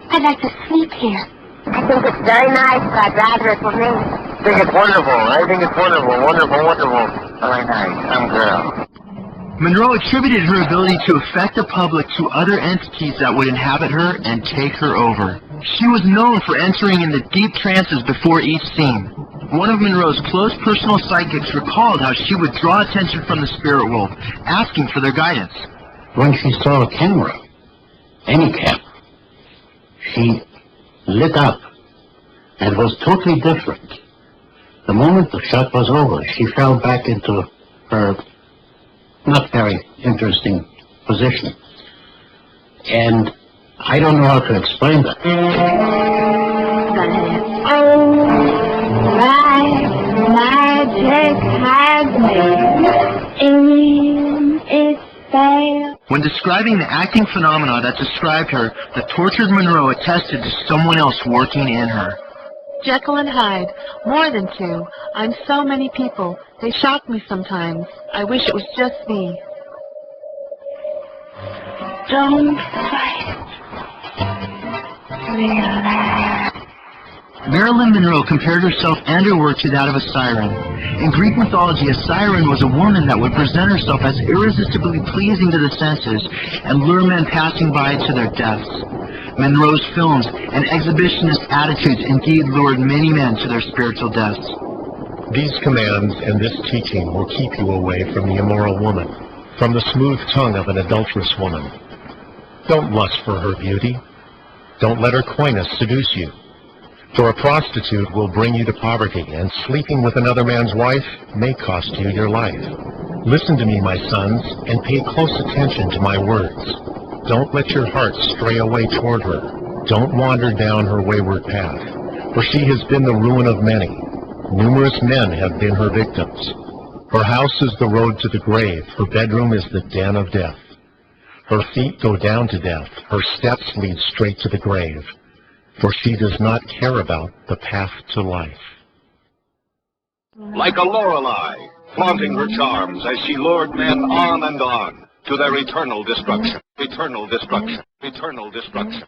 I'd like to sleep here. I think it's very nice, but I'd rather it for me. I think it's wonderful. I think it's wonderful, wonderful, wonderful. Very nice. I'm girl. Monroe attributed her ability to affect the public to other entities that would inhabit her and take her over. She was known for entering into deep trances before each scene. One of Monroe's close personal psychics recalled how she would draw attention from the spirit world, asking for their guidance. When she saw a camera, any camera, she lit up and was totally different. The moment the shot was over, she fell back into her not very interesting position. And I don't know how to explain that. Magic has made its sail. When describing the acting phenomena that described her, the tortured Monroe attested to someone else working in her. Jekyll and Hyde. More than two. I'm so many people. They shock me sometimes. I wish it was just me. Don't fight. Relax. Marilyn Monroe compared herself and her work to that of a siren. In Greek mythology, a siren was a woman that would present herself as irresistibly pleasing to the senses and lure men passing by to their deaths. Monroe's films and exhibitionist attitudes indeed lured many men to their spiritual deaths. These commands and this teaching will keep you away from the immoral woman, from the smooth tongue of an adulterous woman. Don't lust for her beauty. Don't let her coyness seduce you. For a prostitute will bring you to poverty, and sleeping with another man's wife may cost you your life. Listen to me, my sons, and pay close attention to my words. Don't let your heart stray away toward her. Don't wander down her wayward path, for she has been the ruin of many. Numerous men have been her victims. Her house is the road to the grave. Her bedroom is the den of death. Her feet go down to death. Her steps lead straight to the grave. For she does not care about the path to life. Like a Lorelei, flaunting her charms as she lured men on and on to their eternal destruction, eternal destruction, eternal destruction.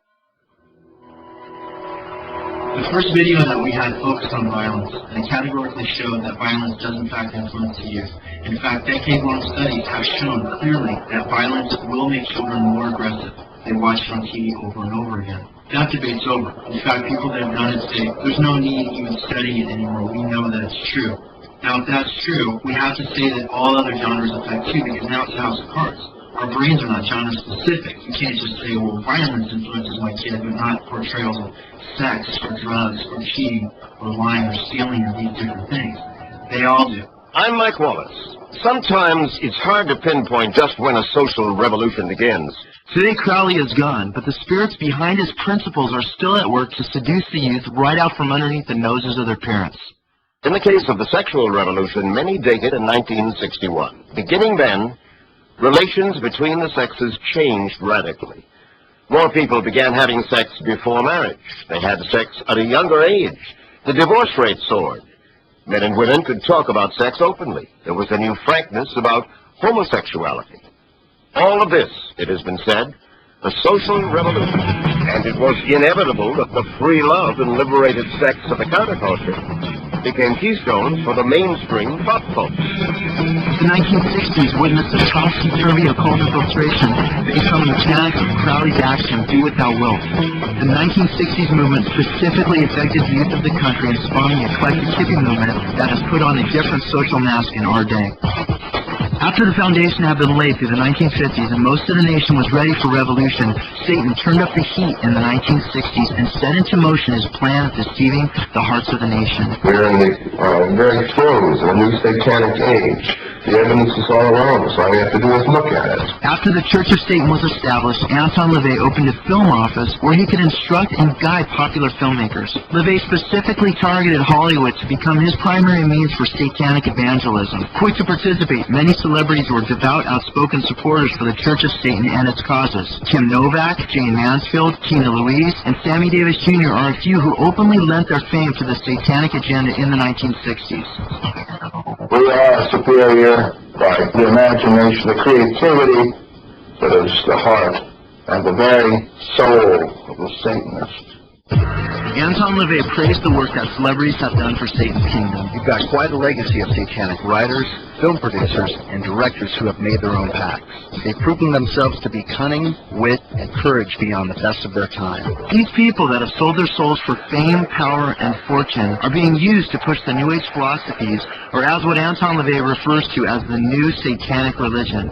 The first video that we had focused on violence, and it categorically showed that violence does in fact influence the youth. In fact, decade-long studies have shown clearly that violence will make children more aggressive. They watch it on TV over and over again. That debate's over. In fact, people that have done it say, there's no need to even study it anymore. We know that it's true. Now, if that's true, we have to say that all other genres affect too, because now it's a house of cards. Our brains are not genre-specific. You can't just say, well, violence influences my kid, but not portrayals of sex or drugs or cheating or lying or stealing or these different things. They all do. I'm Mike Wallace. Sometimes it's hard to pinpoint just when a social revolution begins. Today Crowley is gone, but the spirits behind his principles are still at work to seduce the youth right out from underneath the noses of their parents. In the case of the sexual revolution, many date it in 1961. Beginning then, relations between the sexes changed radically. More people began having sex before marriage. They had sex at a younger age. The divorce rate soared. Men and women could talk about sex openly. There was a new frankness about homosexuality. All of this, it has been said, a social revolution. And it was inevitable that the free love and liberated sex of the counterculture became keystones for the mainstream pop culture. The 1960s witnessed a topsy-turvy occult infiltration based on the mechanics of Crowley's action, Do What Thou Wilt. The 1960s movement specifically affected the youth of the country and spawned the eclectic hippie movement that has put on a different social mask in our day. After the foundation had been laid through the 1950s and most of the nation was ready for revolution, Satan turned up the heat in the 1960s and set into motion his plan of deceiving the hearts of the nation. We're in the very throes of a new satanic age. The evidence is all around us. All we have to do is look at it. After the Church of Satan was established, Anton LaVey opened a film office where he could instruct and guide popular filmmakers. LaVey specifically targeted Hollywood to become his primary means for satanic evangelism. Quick to participate, many celebrities were devout, outspoken supporters for the Church of Satan and its causes. Kim Novak, Jane Mansfield, Tina Louise, and Sammy Davis Jr. are a few who openly lent their fame to the satanic agenda in the 1960s. We are superior by the imagination, the creativity that is the heart and the very soul of the Satanist. Anton LaVey praised the work that celebrities have done for Satan's kingdom. You've got quite a legacy of satanic writers, film producers, and directors who have made their own pacts. They've proven themselves to be cunning, wit, and courage beyond the best of their time. These people that have sold their souls for fame, power, and fortune are being used to push the New Age philosophies, or as what Anton LaVey refers to as the new satanic religion.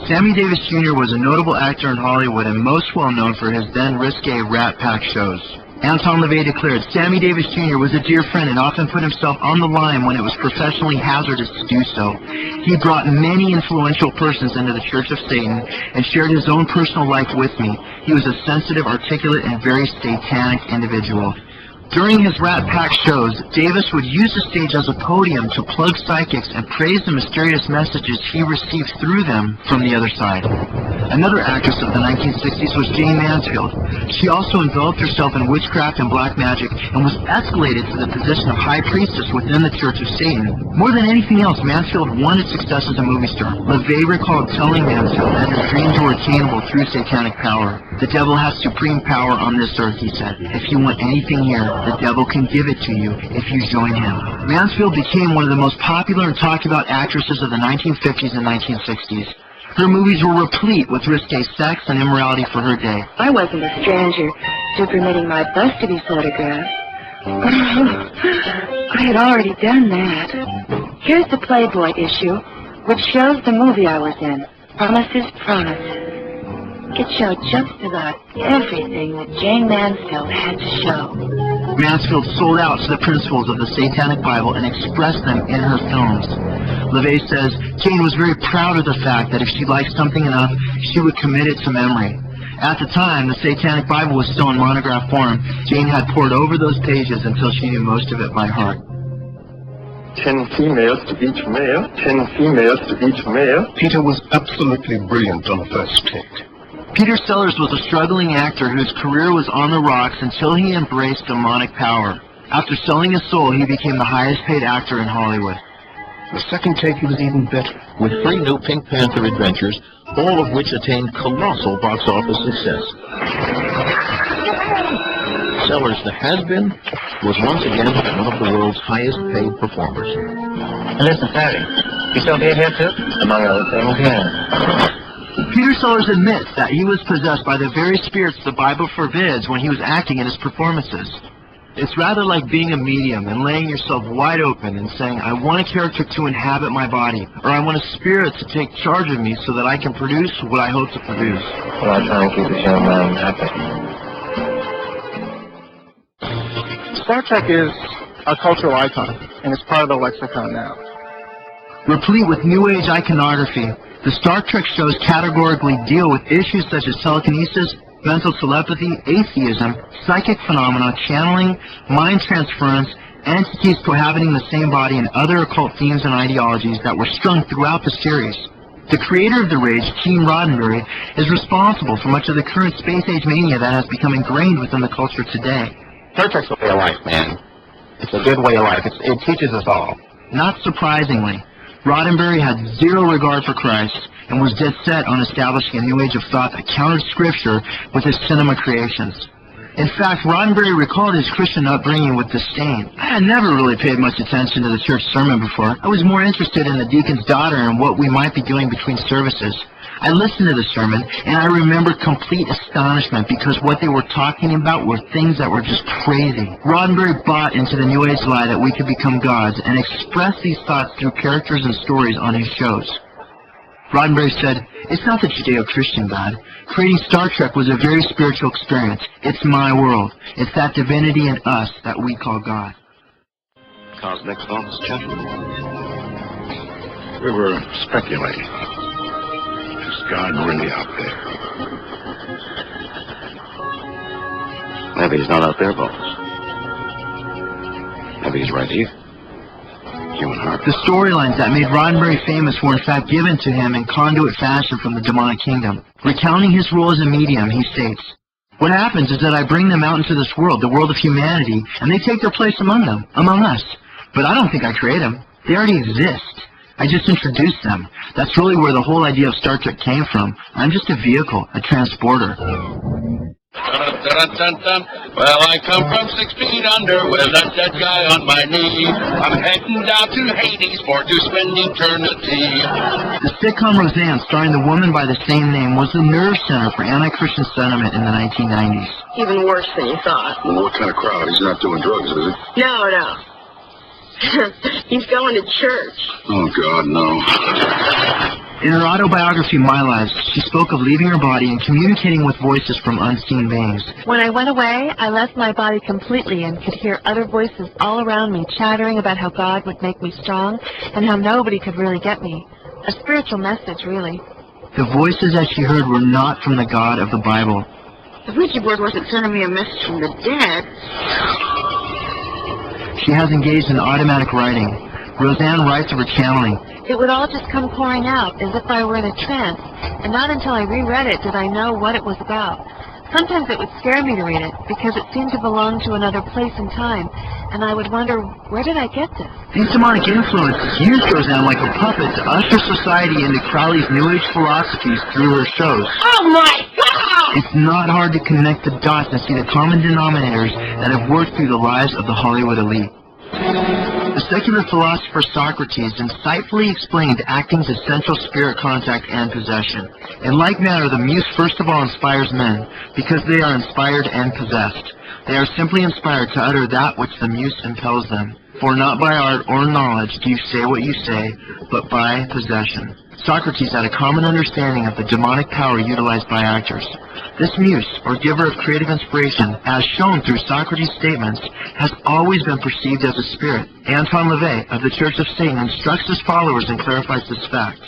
Sammy Davis Jr. was a notable actor in Hollywood and most well known for his then risque Rat Pack shows. Anton LaVey declared Sammy Davis Jr. was a dear friend and often put himself on the line when it was professionally hazardous to do so. He brought many influential persons into the Church of Satan and shared his own personal life with me. He was a sensitive, articulate, and very satanic individual. During his Rat Pack shows, Davis would use the stage as a podium to plug psychics and praise the mysterious messages he received through them from the other side. Another actress of the 1960s was Jane Mansfield. She also enveloped herself in witchcraft and black magic and was escalated to the position of high priestess within the Church of Satan. More than anything else, Mansfield wanted success as a movie star. LaVey recalled telling Mansfield that his dreams were attainable through satanic power. The devil has supreme power on this earth, he said. If you want anything here, the devil can give it to you if you join him. Mansfield became one of the most popular and talked about actresses of the 1950s and 1960s. Her movies were replete with risque sex and immorality for her day. I wasn't a stranger to permitting my bust to be photographed. I had already done that. Here's the Playboy issue, which shows the movie I was in, Promises, Promises. It showed just about everything that Jane Mansfield had to show. Mansfield sold out to the principles of the Satanic Bible and expressed them in her films. LaVey says Jane was very proud of the fact that if she liked something enough, she would commit it to memory. At the time, the Satanic Bible was still in monograph form. Jane had pored over those pages until she knew most of it by heart. 10 females to each male, 10 females to each male. Peter was absolutely brilliant on the first take. Peter Sellers was a struggling actor whose career was on the rocks until he embraced demonic power. After selling his soul, he became the highest paid actor in Hollywood. The second take was even better, with 3 new Pink Panther adventures, all of which attained colossal box office success. Sellers, the has-been, was once again one of the world's highest paid performers. Listen, Fatty, you still be here too? Among other things, yeah. Peter Sellers admits that he was possessed by the very spirits the Bible forbids when he was acting in his performances. It's rather like being a medium and laying yourself wide open and saying, I want a character to inhabit my body, or I want a spirit to take charge of me so that I can produce what I hope to produce. Well, I'm trying to keep this young man happy. Star Trek is a cultural icon, and it's part of the lexicon now. Replete with New Age iconography, the Star Trek shows categorically deal with issues such as telekinesis, mental telepathy, atheism, psychic phenomena, channeling, mind transference, entities cohabiting the same body, and other occult themes and ideologies that were strung throughout the series. The creator of the rage, Gene Roddenberry, is responsible for much of the current space-age mania that has become ingrained within the culture today. Star Trek's a way of life, man. It's a good way of life. It teaches us all. Not surprisingly, Roddenberry had zero regard for Christ and was dead set on establishing a new age of thought that countered Scripture with his cinema creations. In fact, Roddenberry recalled his Christian upbringing with disdain. I had never really paid much attention to the church sermon before. I was more interested in the deacon's daughter and what we might be doing between services. I listened to the sermon, and I remember complete astonishment because what they were talking about were things that were just crazy. Roddenberry bought into the New Age lie that we could become gods and expressed these thoughts through characters and stories on his shows. Roddenberry said, it's not the Judeo-Christian God. Creating Star Trek was a very spiritual experience. It's my world. It's that divinity in us that we call God. Cosmic thoughts, gentlemen. We were speculating. Is God really out there? Maybe he's not out there, boss. Maybe he's right here. Human heart. The storylines that made Roddenberry famous were in fact given to him in conduit fashion from the demonic kingdom. Recounting his role as a medium, he states, what happens is that I bring them out into this world, the world of humanity, and they take their place among them, among us. But I don't think I create them. They already exist. I just introduced them. That's really where the whole idea of Star Trek came from. I'm just a vehicle, a transporter. Well, I come from 6 feet under with that dead guy on my knee. I'm heading down to Hades for to spend eternity. The sitcom Roseanne, starring the woman by the same name, was the nerve center for anti-Christian sentiment in the 1990s. Even worse than you thought. Well, what kind of crowd? He's not doing drugs, is he? No, no. He's going to church. Oh, God, no. In her autobiography, My Lives, she spoke of leaving her body and communicating with voices from unseen beings. When I went away, I left my body completely and could hear other voices all around me chattering about how God would make me strong and how nobody could really get me. A spiritual message, really. The voices that she heard were not from the God of the Bible. The Ouija board wasn't sending me a message from the dead. She has engaged in automatic writing. Roseanne writes of her channeling. It would all just come pouring out as if I were in a trance, and not until I reread it did I know what it was about. Sometimes it would scare me to read it, because it seemed to belong to another place and time, and I would wonder, where did I get this? These demonic influences used Roseanne like a puppet to usher society into Crowley's New Age philosophies through her shows. Oh my God! It's not hard to connect the dots and see the common denominators that have worked through the lives of the Hollywood elite. The secular philosopher Socrates insightfully explained acting's essential spirit contact and possession. In like manner, the muse first of all inspires men, because they are inspired and possessed. They are simply inspired to utter that which the muse impels them. For not by art or knowledge do you say what you say, but by possession. Socrates had a common understanding of the demonic power utilized by actors. This muse, or giver of creative inspiration, as shown through Socrates' statements, has always been perceived as a spirit. Anton LaVey of the Church of Satan instructs his followers and clarifies this fact.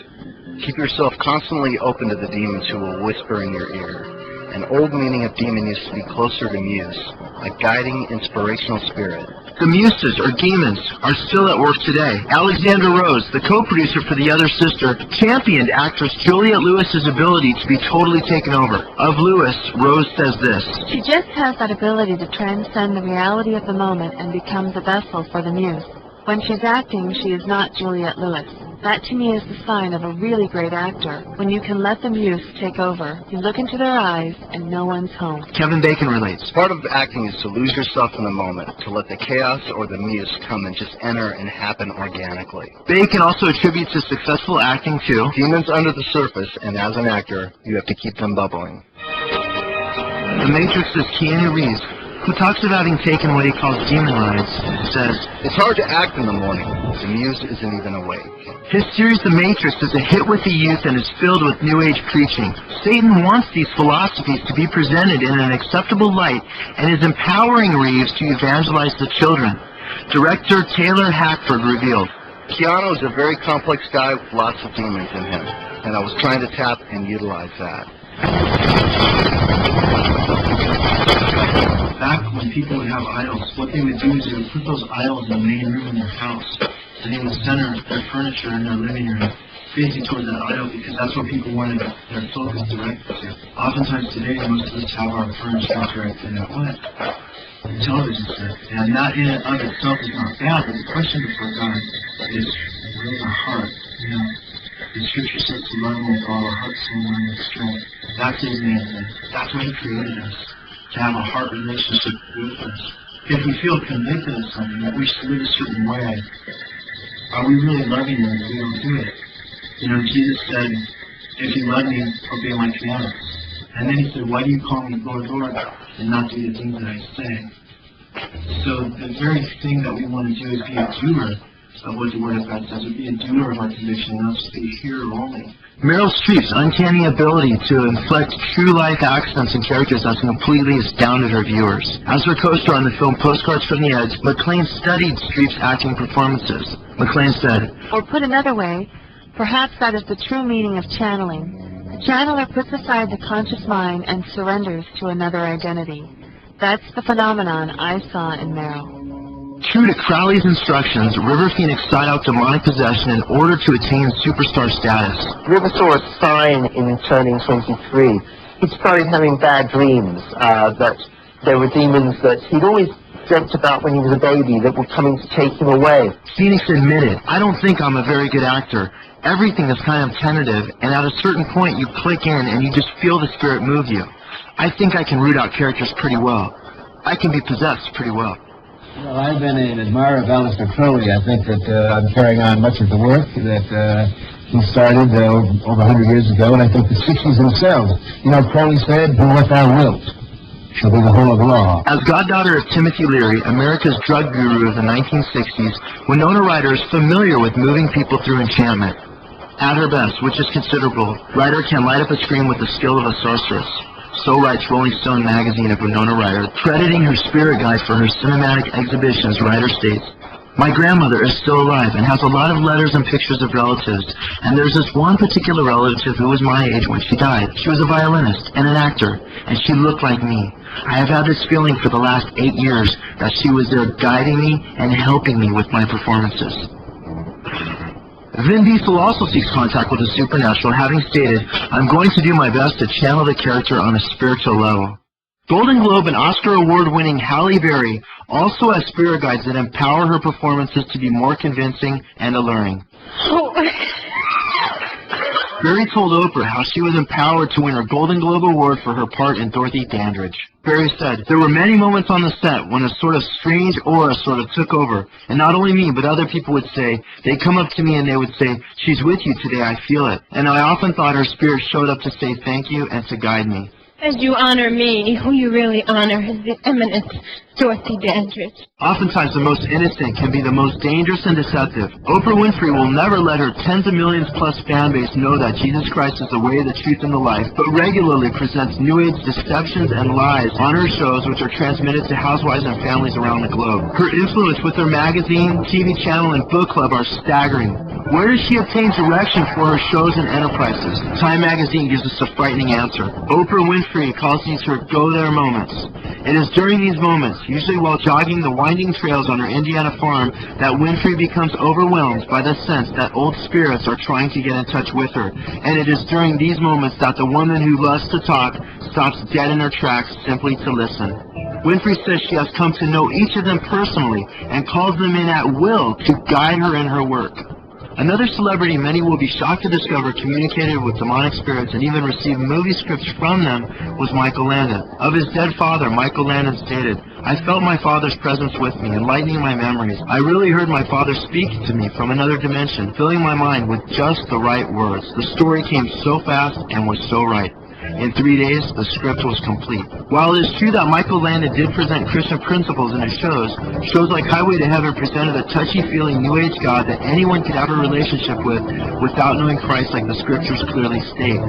Keep yourself constantly open to the demons who will whisper in your ear. An old meaning of demon used to be closer to muse, a guiding, inspirational spirit. The muses, or demons, are still at work today. Alexandra Rose, the co-producer for The Other Sister, championed actress Juliette Lewis's ability to be totally taken over. Of Lewis, Rose says this. She just has that ability to transcend the reality of the moment and become the vessel for the muse. When she's acting, she is not Juliette Lewis. That to me is the sign of a really great actor. When you can let the muse take over, you look into their eyes and no one's home. Kevin Bacon relates. Part of acting is to lose yourself in the moment, to let the chaos or the muse come and just enter and happen organically. Bacon also attributes his successful acting to demons under the surface, and as an actor, you have to keep them bubbling. The Matrix's Keanu Reeves, who talks about having taken what he calls demon rides, says, "It's hard to act in the morning. The muse isn't even awake." His series The Matrix is a hit with the youth and is filled with New Age preaching. Satan wants these philosophies to be presented in an acceptable light and is empowering Reeves to evangelize the children. Director Taylor Hackford revealed, Keanu is a very complex guy with lots of demons in him, and I was trying to tap and utilize that. Back when people would have idols, what they would do is they would put those idols in the main room in their house. And they would center their furniture in their living room facing towards that idol because that's what people wanted their focus directed to. Oftentimes today, most of us have our furniture directed at what? The television set. And that in and of itself is not bad, but the question before God is, where is our heart? You know, the scripture says to love him with all our heart, soul, mind, and strength. That's his name. That's what he created us, to have a heart relationship with us. If we feel convicted of something, that we should live a certain way, are we really loving him if we don't do it? You know, Jesus said, if you love me, obey my commandments. And then he said, why do you call me Lord, Lord, and not do the things that I say? So the very thing that we want to do is be a doer of what the Word of God says, or be a doer of our conviction, not just be a hearer only. Meryl Streep's uncanny ability to inflict true life accents and characters has completely astounded her viewers. As her co-star on the film Postcards from the Edge, McClane studied Streep's acting performances. McClane said, or put another way, perhaps that is the true meaning of channeling. The channeler puts aside the conscious mind and surrenders to another identity. That's the phenomenon I saw in Meryl. True to Crowley's instructions, River Phoenix sought out demonic possession in order to attain superstar status. River saw a sign in turning 23. He started having bad dreams, that there were demons that he'd always dreamt about when he was a baby that were coming to take him away. Phoenix admitted, I don't think I'm a very good actor. Everything is kind of tentative, and at a certain point you click in and you just feel the spirit move you. I think I can root out characters pretty well. I can be possessed pretty well. Well, I've been an admirer of Aleister Crowley. I think that I'm carrying on much of the work that he started over 100 years ago, and I think the 60s themselves. You know, Crowley said, "Do what thou wilt shall be the whole of law." As goddaughter of Timothy Leary, America's drug guru of the 1960s, Winona Ryder is familiar with moving people through enchantment. At her best, which is considerable, Ryder can light up a screen with the skill of a sorceress. So writes Rolling Stone magazine of Winona Ryder, crediting her spirit guide for her cinematic exhibitions. Ryder states, "My grandmother is still alive and has a lot of letters and pictures of relatives, and there's this one particular relative who was my age when she died. She was a violinist and an actor, and she looked like me. I have had this feeling for the last 8 years that she was there guiding me and helping me with my performances." Vin Diesel also seeks contact with the supernatural, having stated, "I'm going to do my best to channel the character on a spiritual level." Golden Globe and Oscar award-winning Halle Berry also has spirit guides that empower her performances to be more convincing and alluring. Berry told Oprah how she was empowered to win her Golden Globe Award for her part in Dorothy Dandridge. Berry said, "There were many moments on the set when a sort of strange aura sort of took over, and not only me, but other people would say, they'd come up to me and they would say, 'She's with you today, I feel it.' And I often thought her spirit showed up to say thank you and to guide me." As you honor me, who you really honor is the eminent Dorothy Dandridge. Oftentimes, the most innocent can be the most dangerous and deceptive. Oprah Winfrey will never let her tens of millions plus fan base know that Jesus Christ is the way, the truth, and the life, but regularly presents New Age deceptions and lies on her shows, which are transmitted to housewives and families around the globe. Her influence with her magazine, TV channel, and book club are staggering. Where does she obtain direction for her shows and enterprises? Time magazine gives us a frightening answer. Oprah Winfrey calls these her go-there moments. It is during these moments, usually while jogging the winding trails on her Indiana farm, that Winfrey becomes overwhelmed by the sense that old spirits are trying to get in touch with her. And it is during these moments that the woman who loves to talk stops dead in her tracks simply to listen. Winfrey says she has come to know each of them personally and calls them in at will to guide her in her work. Another celebrity many will be shocked to discover communicated with demonic spirits and even received movie scripts from them was Michael Landon. Of his dead father, Michael Landon stated, "I felt my father's presence with me, enlightening my memories. I really heard my father speak to me from another dimension, filling my mind with just the right words. The story came so fast and was so right. In 3 days, the script was complete." While it is true that Michael Landon did present Christian principles in his shows like Highway to Heaven presented a touchy-feeling New Age God that anyone could have a relationship with without knowing Christ, like the scriptures clearly state.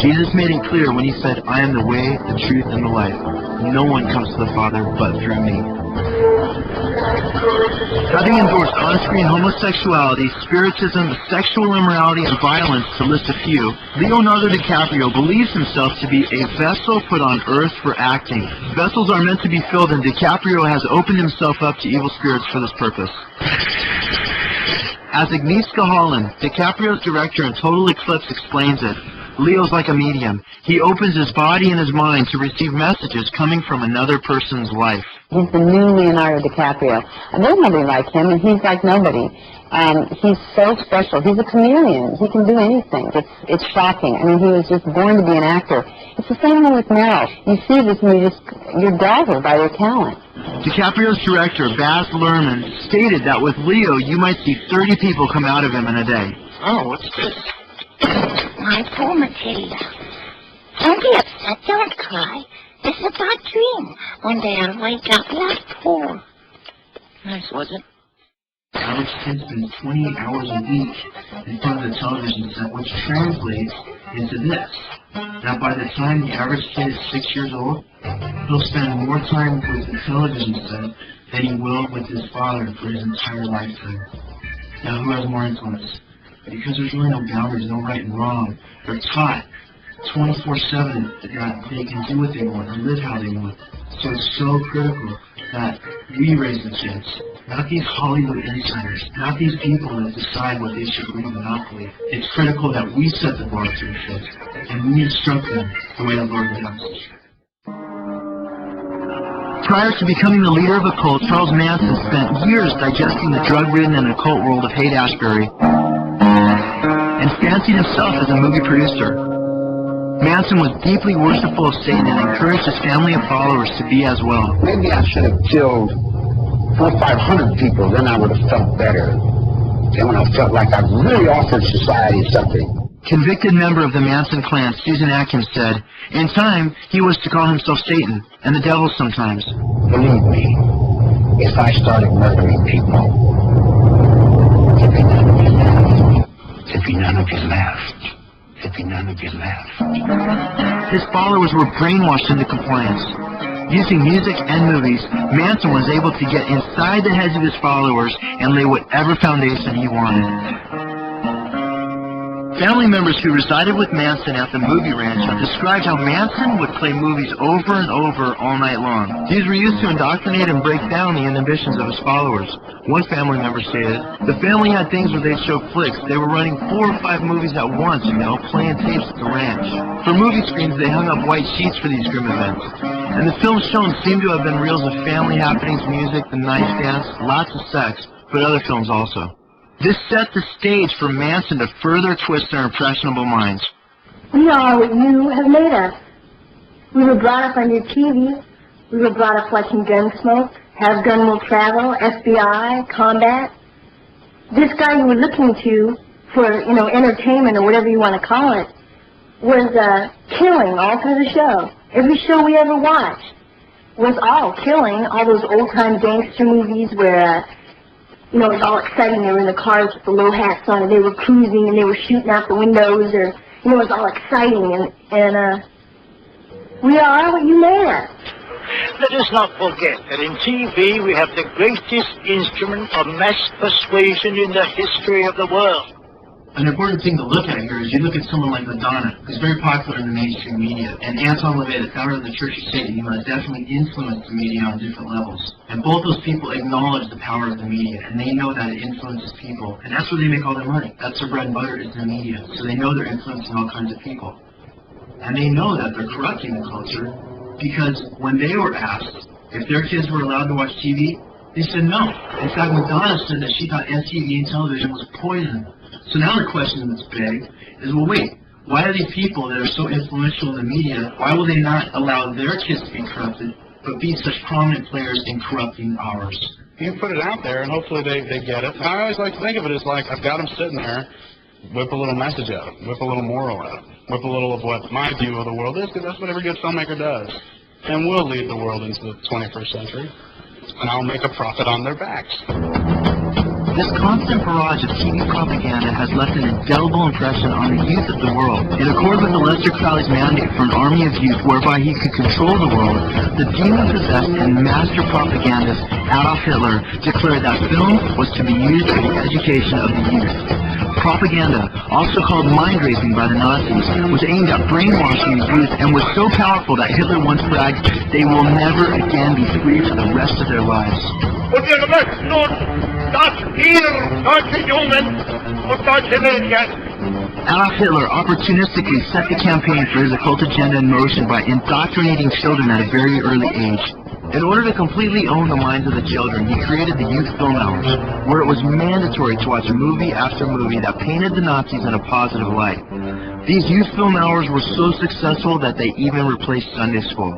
Jesus made it clear when he said, "I am the way, the truth, and the life. No one comes to the Father but through me." Having endorsed on-screen homosexuality, spiritism, sexual immorality, and violence, to list a few, Leonardo DiCaprio believes himself to be a vessel put on earth for acting. Vessels are meant to be filled, and DiCaprio has opened himself up to evil spirits for this purpose. As Agnieszka Holland, DiCaprio's director in Total Eclipse, explains it, Leo's like a medium. He opens his body and his mind to receive messages coming from another person's life. He's the new Leonardo DiCaprio. And there's nobody like him, and he's like nobody. He's so special. He's a chameleon. He can do anything. It's shocking. I mean, he was just born to be an actor. It's the same way with Meryl. You see this and you're dazzled by their talent. DiCaprio's director, Baz Luhrmann, stated that with Leo, you might see 30 people come out of him in a day. Oh, what's this? My poor Matilda. Don't be upset. Don't cry. This is a bad dream. One day I'll wake up like poor. Nice, was it? Average kid spends 28 hours a week in front of the television set, which translates into this. Now, by the time the average kid is 6 years old, he'll spend more time with the television set than he will with his father for his entire lifetime. Now, who has more influence? Because there's really no boundaries, no right and wrong. They're taught 24/7 that they can do what they want and live how they want. So it's so critical that we raise the kids, not these Hollywood insiders, not these people that decide what they should believe and not believe. It's critical that we set the bar for the kids, and we instruct them the way the Lord would have us. Prior to becoming the leader of a cult, Charles Manson spent years digesting the drug-ridden and occult world of Haight-Ashbury and fancied himself as a movie producer. Manson was deeply worshipful of Satan and encouraged his family and followers to be as well. Maybe I should have killed 400 or 500 people, then I would have felt better. Then when I felt like I really offered society something. Convicted member of the Manson clan, Susan Atkins, said, in time, he was to call himself Satan and the devil sometimes. Believe me, if I started murdering people, there'd be none of you left. There'd be none of you left. There'd be none of you left. His followers were brainwashed into compliance. Using music and movies, Manson was able to get inside the heads of his followers and lay whatever foundation he wanted. Family members who resided with Manson at the movie ranch have described how Manson would play movies over and over all night long. These were used to indoctrinate and break down the inhibitions of his followers. One family member stated, the family had things where they'd show flicks. They were running 4 or 5 movies at once, playing tapes at the ranch. For movie screens, they hung up white sheets for these grim events. And the films shown seemed to have been reels of family happenings, music, the knife dance, lots of sex, but other films also. This set the stage for Manson to further twist their impressionable minds. We are what you have made us. We were brought up on your TV. We were brought up watching Gunsmoke, Have Gun Will Travel, FBI, Combat. This guy you were looking to for, entertainment or whatever you want to call it, was killing all through the show. Every show we ever watched was all killing. All those old-time gangster movies where, it was all exciting. They were in the cars with the low hats on, and they were cruising, and they were shooting out the windows, or, it was all exciting, and we are what you made us. Let us not forget that in TV we have the greatest instrument of mass persuasion in the history of the world. An important thing to look at here is you look at someone like Madonna, who's very popular in the mainstream media, and Anton LaVey, the founder of the Church of Satan, who has definitely influenced the media on different levels. And both those people acknowledge the power of the media, and they know that it influences people, and that's where they make all their money. That's their bread and butter, is the media. So they know they're influencing all kinds of people. And they know that they're corrupting the culture, because when they were asked if their kids were allowed to watch TV, they said no. In fact, Madonna said that she thought TV and television was poison. So now the question that's big is, well, wait, why are these people that are so influential in the media, why will they not allow their kids to be corrupted, but be such prominent players in corrupting ours? You put it out there, and hopefully they get it. And I always like to think of it as like, I've got them sitting there, whip a little message at them, whip a little moral at them, whip a little of what my view of the world is, because that's what every good filmmaker does. And we'll lead the world into the 21st century, and I'll make a profit on their backs. This constant barrage of TV propaganda has left an indelible impression on the youth of the world. In accord with Aleister Crowley's mandate for an army of youth whereby he could control the world, the demon-possessed and master propagandist Adolf Hitler declared that film was to be used for the education of the youth. Propaganda, also called mind-raping by the Nazis, was aimed at brainwashing the youth and was so powerful that Hitler once bragged they will never again be free for the rest of their lives. Adolf Hitler opportunistically set the campaign for his occult agenda in motion by indoctrinating children at a very early age. In order to completely own the minds of the children, he created the Youth Film Hours, where it was mandatory to watch movie after movie that painted the Nazis in a positive light. These Youth Film Hours were so successful that they even replaced Sunday school.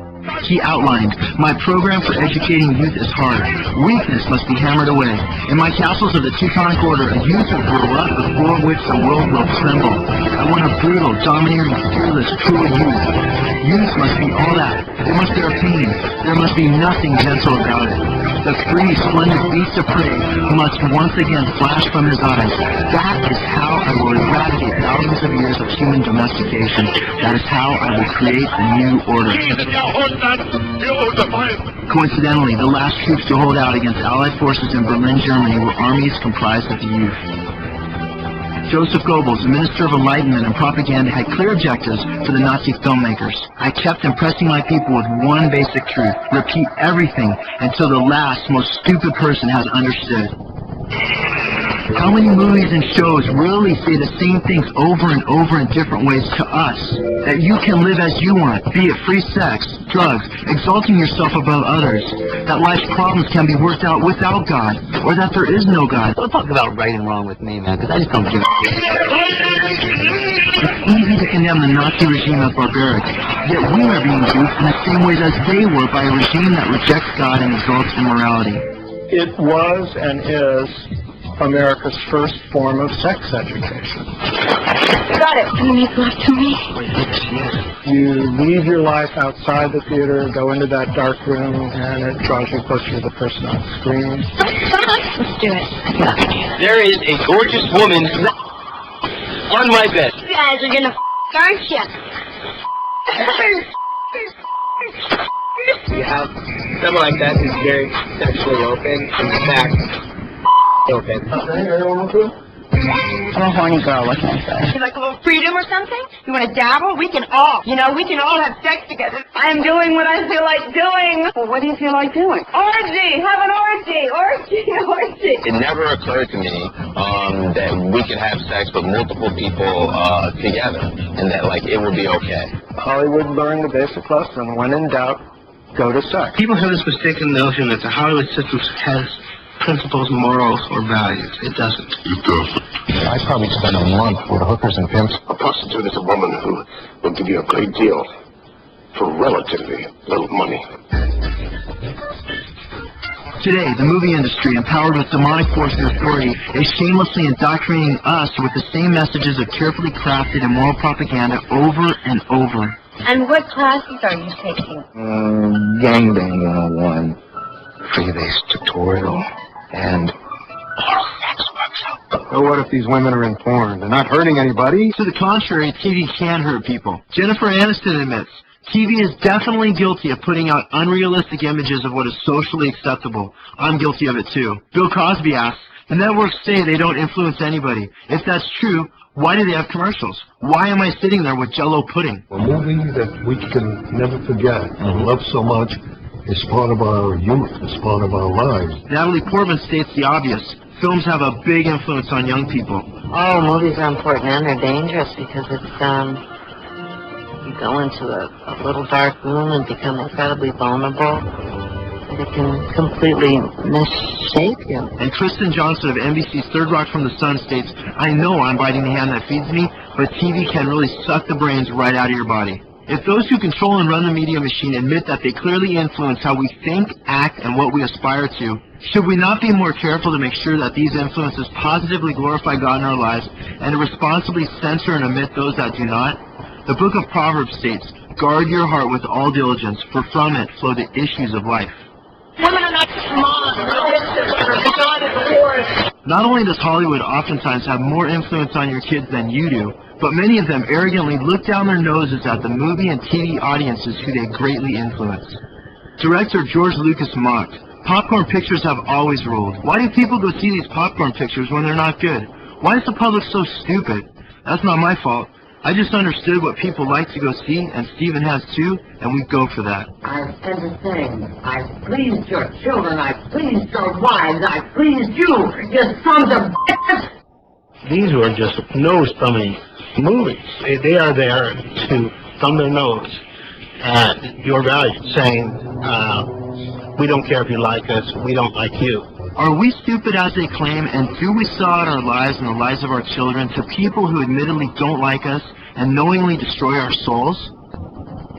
He outlined, my program for educating youth is hard. Weakness must be hammered away. In my castles of the Teutonic Order, a youth will grow up before which the world will tremble. I want a brutal, domineering, fearless, cruel youth. Youth must be all that. It must be our painting. There must be nothing gentle about it. The free, splendid beast of prey must once again flash from his eyes. That is how I will eradicate thousands of years of human domestication. That is how I will create a new order. Coincidentally, the last troops to hold out against Allied forces in Berlin, Germany, were armies comprised of the youth. Joseph Goebbels, the Minister of Enlightenment and Propaganda, had clear objectives for the Nazi filmmakers. I kept impressing my people with one basic truth: repeat everything until the last, most stupid person has understood. How many movies and shows really say the same things over and over in different ways to us? That you can live as you want, be it free sex, drugs, exalting yourself above others. That life's problems can be worked out without God, or that there is no God. Don't talk about right and wrong with me, man, because I just don't give a shit. easy to condemn the Nazi regime as barbaric, yet we are being duped in the same ways as they were by a regime that rejects God and exalts immorality. It was and is America's first form of sex education. Got it. Can you make love to me? You leave your life outside the theater, go into that dark room, and it draws you closer to the person on the screen. Let's do it. There is a gorgeous woman on my bed. You guys are gonna aren't you? You have someone like that who's very sexually open. In fact, open. I'm a horny girl, what can I say? You like a little freedom or something? You want to dabble? We can all. You know, we can all have sex together. I'm doing what I feel like doing. Well, what do you feel like doing? Orgy! Have an orgy! Orgy! Orgy! It never occurred to me that we could have sex with multiple people together, and that, like, it would be okay. Hollywood learned the basic lesson: when in doubt, go to sex. People have this mistaken notion that the Hollywood system has principles, morals, or values. It doesn't. I probably spent a month with hookers and pimps. A prostitute is a woman who will give you a great deal for relatively little money. Today, the movie industry, empowered with demonic force and authority, is shamelessly indoctrinating us with the same messages of carefully crafted immoral propaganda over and over. And what classes are you taking? Gangbang 101, free-based tutorial, and So what if these women are in porn? They're not hurting anybody. To the contrary, TV can hurt people. Jennifer Aniston admits, TV is definitely guilty of putting out unrealistic images of what is socially acceptable. I'm guilty of it too. Bill Cosby asks, the networks say they don't influence anybody. If that's true, why do they have commercials? Why am I sitting there with Jell-O pudding? A movie that we can never forget and love so much is part of our youth, it's part of our lives. Natalie Portman states the obvious. Films have a big influence on young people. Oh, movies are important and they're dangerous because it's, you go into a little dark room and become incredibly vulnerable. And it can completely misshape you. And Kristen Johnson of NBC's Third Rock from the Sun states, I know I'm biting the hand that feeds me, but TV can really suck the brains right out of your body. If those who control and run the media machine admit that they clearly influence how we think, act, and what we aspire to, should we not be more careful to make sure that these influences positively glorify God in our lives and to responsibly censor and omit those that do not? The book of Proverbs states, guard your heart with all diligence, for from it flow the issues of life. Women are not smart. God is for us. Not only does Hollywood oftentimes have more influence on your kids than you do, but many of them arrogantly look down their noses at the movie and TV audiences who they greatly influence. Director George Lucas mocked, popcorn pictures have always ruled. Why do people go see these popcorn pictures when they're not good? Why is the public so stupid? That's not my fault. I just understood what people like to go see, and Stephen has too, and we go for that. I've entertained. I've pleased your children. I've pleased your wives. I've pleased you, you sons of bitches! These were just nose-thumbing movies. They are there to thumb their nose at your values, saying, we don't care if you like us, we don't like you. Are we stupid as they claim, and do we sell out our lives and the lives of our children to people who admittedly don't like us and knowingly destroy our souls?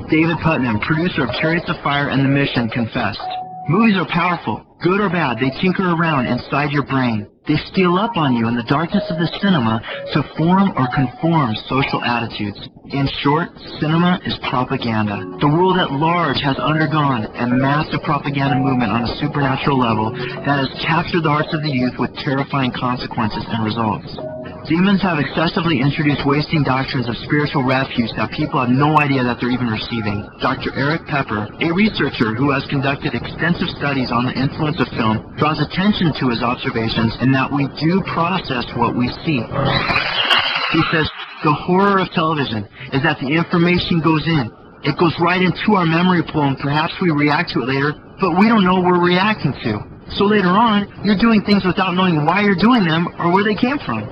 David Putnam, producer of Chariots of Fire and The Mission, confessed, movies are powerful. Good or bad, they tinker around inside your brain. They steal up on you in the darkness of the cinema to form or conform social attitudes. In short, cinema is propaganda. The world at large has undergone a massive propaganda movement on a supernatural level that has captured the hearts of the youth with terrifying consequences and results. Demons have excessively introduced wasting doctrines of spiritual refuge that people have no idea that they're even receiving. Dr. Eric Pepper, a researcher who has conducted extensive studies on the influence of film, draws attention to his observations in that we do process what we see. He says, the horror of television is that the information goes in. It goes right into our memory pool and perhaps we react to it later, but we don't know what we're reacting to. So later on, you're doing things without knowing why you're doing them or where they came from.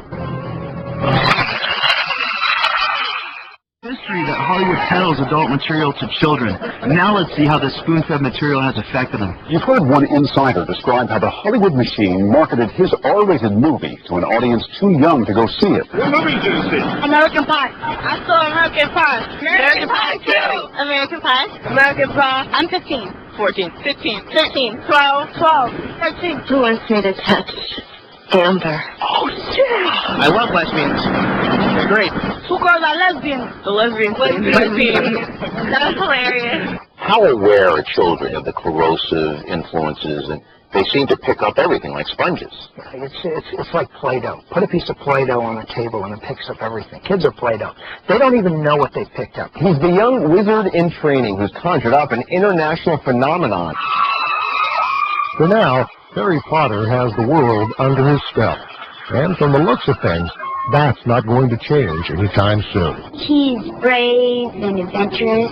History century that Hollywood peddles adult material to children. Now let's see how this spoon-fed material has affected them. You've heard one insider describe how the Hollywood machine marketed his R-rated movie to an audience too young to go see it. What movie did you see? American Pie. I saw American Pie. American Pie 2. American Pie. American Pie. I'm 15. 14. 15. 13. 12. 12. 13. Who wants me to touch Amber? Oh, yeah. I love lesbians. They're great. Two girls are lesbians. The lesbian thing. That's hilarious. How aware are children of the corrosive influences? And they seem to pick up everything like sponges. It's like Play-Doh. Put a piece of Play-Doh on a table and it picks up everything. Kids are Play-Doh. They don't even know what they picked up. He's the young wizard in training who's conjured up an international phenomenon. For now, Harry Potter has the world under his spell. And from the looks of things, that's not going to change anytime soon. He's brave and adventurous,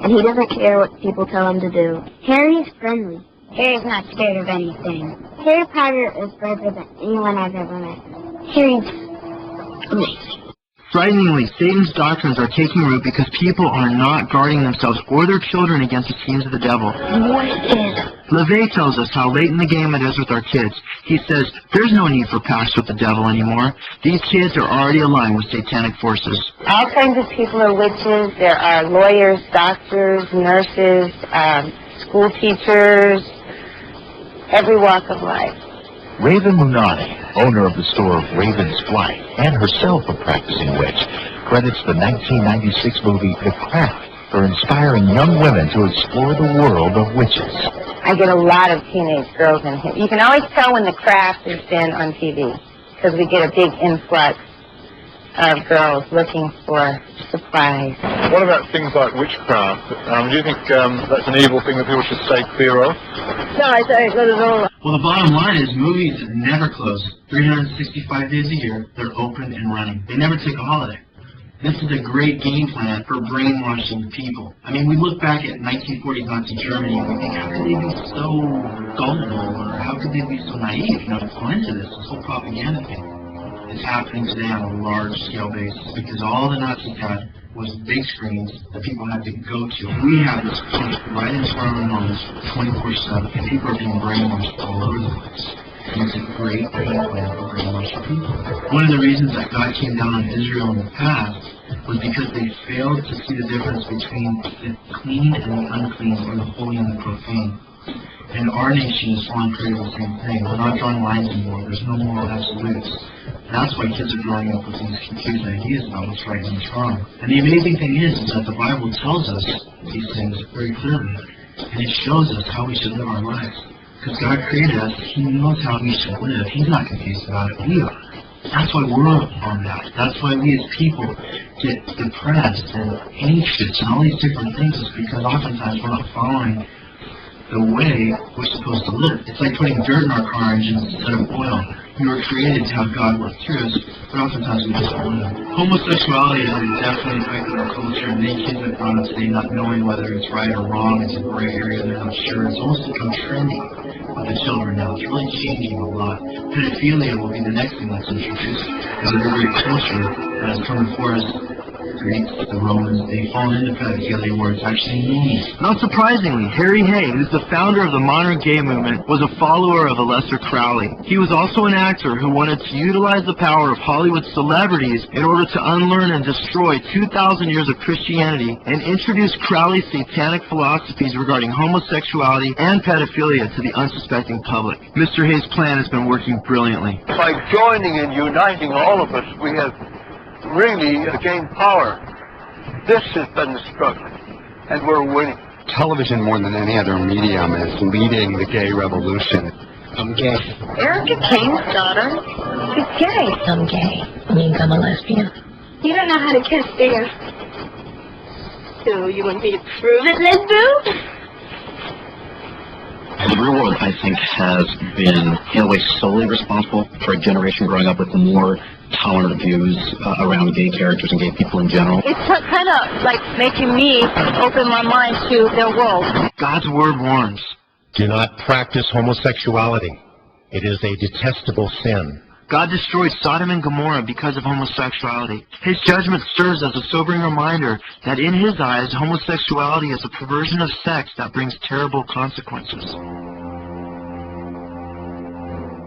and he doesn't care what people tell him to do. Harry's friendly. Harry's not scared of anything. Harry Potter is braver than anyone I've ever met. Harry's amazing. Frighteningly, Satan's doctrines are taking root because people are not guarding themselves or their children against the schemes of the devil. What is it? LeVay tells us how late in the game it is with our kids. He says, there's no need for pacts with the devil anymore. These kids are already aligned with satanic forces. All kinds of people are witches. There are lawyers, doctors, nurses, school teachers, every walk of life. Raven Munani, owner of the store Raven's Flight, and herself a practicing witch, credits the 1996 movie The Craft for inspiring young women to explore the world of witches. I get a lot of teenage girls in here. You can always tell when The Craft has been on TV, because we get a big influx of girls looking for supplies. What about things like witchcraft? Do you think that's an evil thing that people should stay clear of? No, I say not at all. Well, the bottom line is movies never close. 365 days a year, they're open and running. They never take a holiday. This is a great game plan for brainwashing people. I mean, we look back at 1940s Nazi Germany and we think, how could they be so gullible, or how could they be so naive, to go into this whole propaganda thing? It's happening today on a large-scale basis because all the Nazis had was big screens that people had to go to. We have this push right into our nose 24/7, and people are being brainwashed all over the place. And it's a great game plan for brainwashing people. One of the reasons that God came down on Israel in the past was because they failed to see the difference between the clean and the unclean, or the holy and the profane. And our nation is falling prey to the same thing. We're not drawing lines anymore. There's no moral absolutes. That's why kids are growing up with these confused ideas about what's right and what's wrong. And the amazing thing is that the Bible tells us these things very clearly. And it shows us how we should live our lives. Because God created us, He knows how we should live. He's not confused about it. We are. That's why we're on that. That's why we as people get depressed and anxious and all these different things. Is because oftentimes we're not following the way we're supposed to live. It's like putting dirt in our car engines instead of oil. We were created to have God work through us, but oftentimes we just don't live. Homosexuality has definitely affected our culture, and many kids have grown up today not knowing whether it's right or wrong. It's a gray area, they're not sure. It's almost become trendy with the children now. It's really changing a lot. Pedophilia will be the next thing that's introduced. There's a very culture that has come before us. Greeks, the Romans, they fall into pedophilia where it's actually mean. Not surprisingly, Harry Hay, who's the founder of the modern gay movement, was a follower of Aleister Crowley. He was also an actor who wanted to utilize the power of Hollywood celebrities in order to unlearn and destroy 2,000 years of Christianity and introduce Crowley's satanic philosophies regarding homosexuality and pedophilia to the unsuspecting public. Mr. Hay's plan has been working brilliantly. By joining and uniting all of us, we have really gained power. This has been the struggle, and we're winning. Television, more than any other medium, is leading the gay revolution. I'm gay. Erica Kane's daughter. She's gay. I'm gay. I mean, I'm a lesbian. You don't know how to kiss, do you? So you want me to prove it, lesbo? The real world, I think, has been, in a way, solely responsible for a generation growing up with more tolerant views around gay characters and gay people in general. It's kind of like making me open my mind to their world. God's word warns. Do not practice homosexuality. It is a detestable sin. God destroyed Sodom and Gomorrah because of homosexuality. His judgment serves as a sobering reminder that in his eyes, homosexuality is a perversion of sex that brings terrible consequences.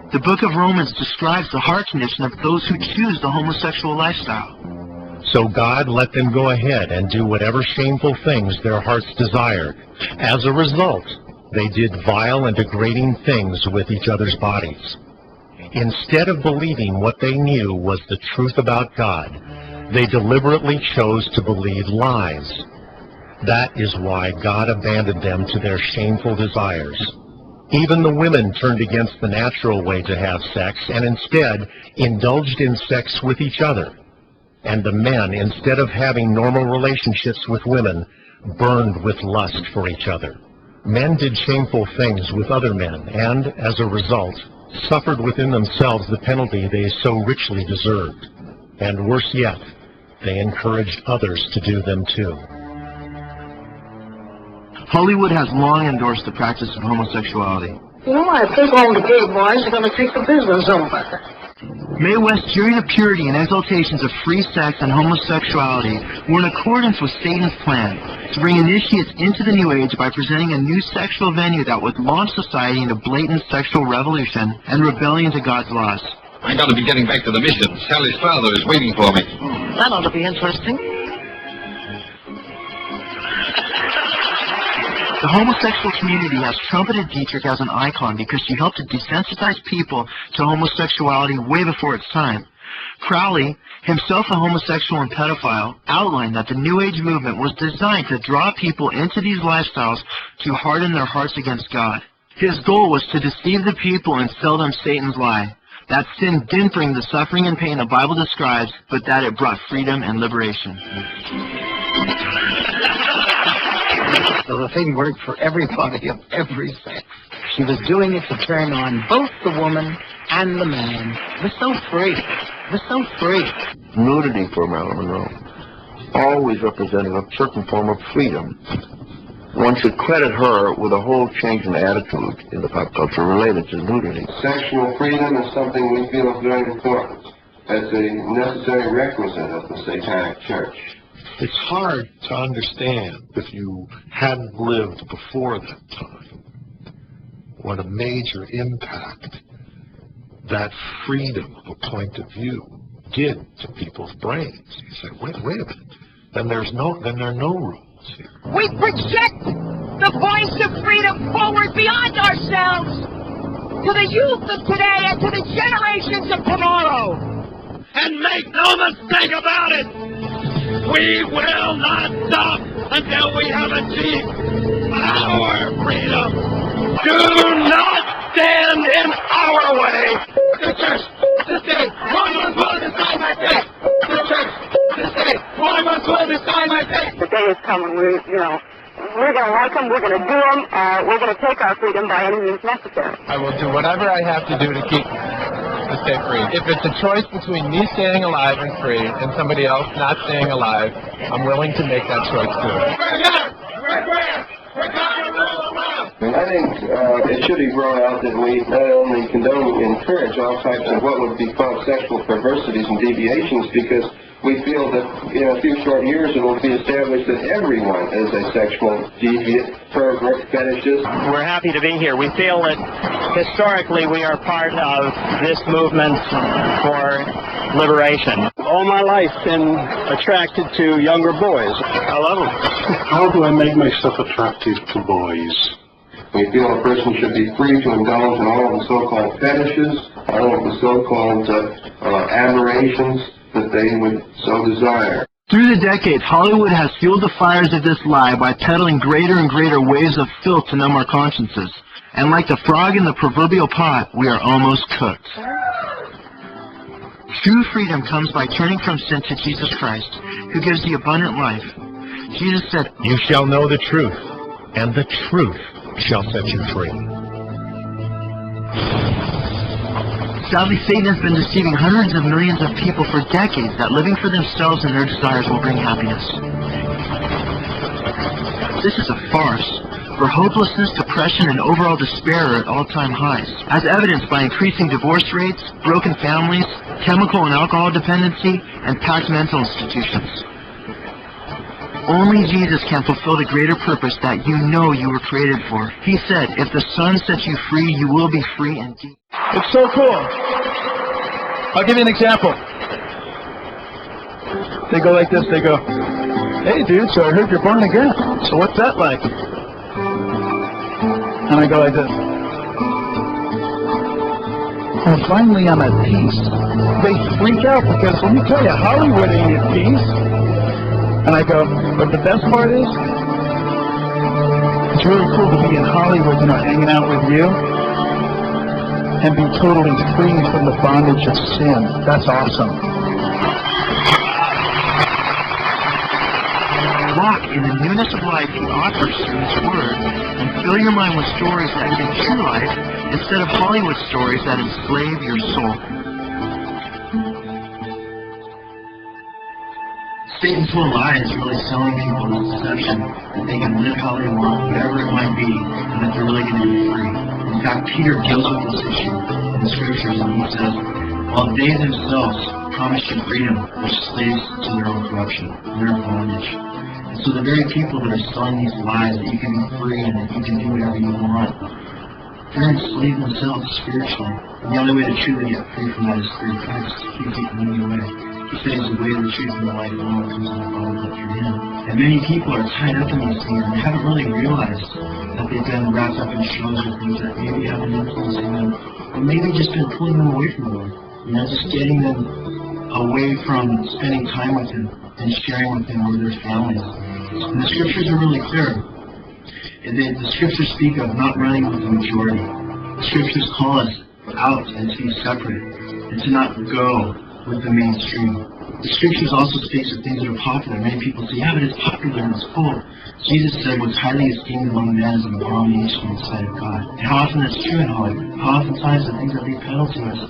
The book of Romans describes the heart condition of those who choose the homosexual lifestyle. So God let them go ahead and do whatever shameful things their hearts desired. As a result, they did vile and degrading things with each other's bodies. Instead of believing what they knew was the truth about God, they deliberately chose to believe lies. That is why God abandoned them to their shameful desires. Even the women turned against the natural way to have sex and instead indulged in sex with each other. And the men, instead of having normal relationships with women, burned with lust for each other. Men did shameful things with other men and, as a result, suffered within themselves the penalty they so richly deserved. And worse yet, they encouraged others to do them too. Hollywood has long endorsed the practice of homosexuality. You know, I think all the gay boys are going to take the business over. Mae West's cheering of purity and exaltations of free sex and homosexuality were in accordance with Satan's plan to bring initiates into the New Age by presenting a new sexual venue that would launch society into blatant sexual revolution and rebellion to God's laws. I gotta be getting back to the mission. Sally's father is waiting for me. That ought to be interesting. The homosexual community has trumpeted Dietrich as an icon because she helped to desensitize people to homosexuality way before its time. Crowley, himself a homosexual and pedophile, outlined that the New Age movement was designed to draw people into these lifestyles to harden their hearts against God. His goal was to deceive the people and sell them Satan's lie. That sin didn't bring the suffering and pain the Bible describes, but that it brought freedom and liberation. So the thing worked for everybody of every sex. She was doing it to turn on both the woman and the man. We're so free. We're so free. Nudity for Marilyn Monroe always represented a certain form of freedom. One should credit her with a whole change in attitude in the pop culture related to nudity. Sexual freedom is something we feel is very important. It's a necessary requisite of the Satanic Church. It's hard to understand if you hadn't lived before that time what a major impact that freedom of a point of view did to people's brains. You say, wait a minute. Then there are no rules here. We project the voice of freedom forward beyond ourselves to the youth of today and to the generations of tomorrow. And make no mistake about it, we will not stop until we have achieved our freedom. Do not stand in our way. The church, the state, one will decide my fate. The church, the state, one will decide my fate. The day is coming. We're going to like them. We're going to do them. We're going to take our freedom by any means necessary. I will do whatever I have to do to stay free. If it's a choice between me staying alive and free and somebody else not staying alive, I'm willing to make that choice too. And I think it should be brought out that we not only condone, encourage all types of what would be called sexual perversities and deviations, because we feel that in a few short years it will be established that everyone is a sexual deviant, pervert, fetishist. We're happy to be here. We feel that historically we are part of this movement for liberation. All my life been attracted to younger boys. I love them. How do I make myself attractive to boys? We feel a person should be free to indulge in all of the so-called fetishes, all of the so-called aberrations that they would so desire. Through the decades, Hollywood has fueled the fires of this lie by peddling greater and greater waves of filth to numb our consciences. And like the frog in the proverbial pot, we are almost cooked. True freedom comes by turning from sin to Jesus Christ, who gives the abundant life. Jesus said, "You shall know the truth, and the truth shall set you free." Sadly, Satan has been deceiving hundreds of millions of people for decades that living for themselves and their desires will bring happiness. This is a farce, where hopelessness, depression, and overall despair are at all-time highs, as evidenced by increasing divorce rates, broken families, chemical and alcohol dependency, and packed mental institutions. Only Jesus can fulfill the greater purpose that you know you were created for. He said, if the Son sets you free, you will be free indeed. It's so cool. I'll give you an example. They go like this, they go, hey dude, so I heard you're born again. So what's that like? And I go like this. Well, finally I'm at peace. They freak out because, let me tell you, Hollywood ain't at peace. And I go, but the best part is, it's really cool to be in Hollywood, you know, hanging out with you, and be totally free from the bondage of sin. That's awesome. Walk in the newness of life He offers through His Word, and fill your mind with stories that give true life, instead of Hollywood stories that enslave your soul. Satan's whole lie is really selling people this deception that they can live how they want, whatever it might be, and that they're really going to be free. In fact, Peter deals with this issue in the Scriptures, and he says, while they themselves promise you freedom, they're slaves to their own corruption, their bondage. And so the very people that are selling these lies that you can be free and that you can do whatever you want, they're enslaved themselves spiritually. And the only way to truly get free from that is through Christ. He takes money away. He says the way, the truth, and the life, and all that comes to the Father but through Him. And many people are tied up in these things and haven't really realized that they've been wrapped up in shows or things that maybe haven't influenced them, or maybe just been pulling them away from the Lord. You know, just getting them away from spending time with Him and sharing with Him or their families. And the Scriptures are really clear. The Scriptures speak of not running with the majority. The Scriptures call us out and to be separate and to not go with the mainstream. The Scriptures also speaks of things that are popular. Many people say, yeah, but it's popular and it's cool. Jesus said what's highly esteemed among men is an abomination in the sight of God. And how often that's true in Hollywood. How oftentimes the things that they peddle to us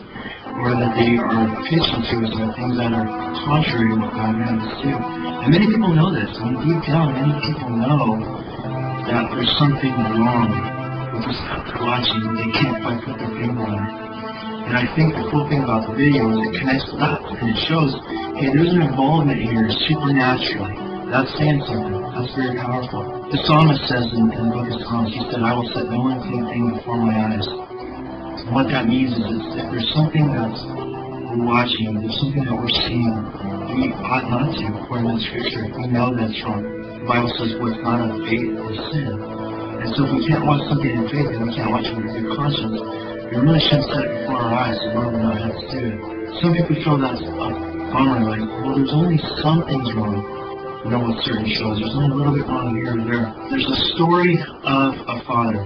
or that they are pitching to us are things that are contrary to what God had us do. And many people know this. I mean, deep down, many people know that there's something wrong with this watching. They can't quite put their finger on it. And I think the cool thing about the video is it connects the dots and it shows, hey, there's an involvement here supernaturally. That's saying something. That's very powerful. The psalmist says in the book of Psalms, he said, I will set no unclean thing before my eyes. And what that means is if there's something that's we're watching, there's something that we're seeing, we ought not to, according to the Scripture. We know that's wrong. The Bible says what's not of faith is sin. And so if we can't watch something in faith and we can't watch it with your conscience, we really shouldn't set it before our eyes and really not have to do it. Some people feel that's a bummer, like, well, there's only some things wrong, you know, with certain shows. There's only a little bit wrong here and there. There's a story of a father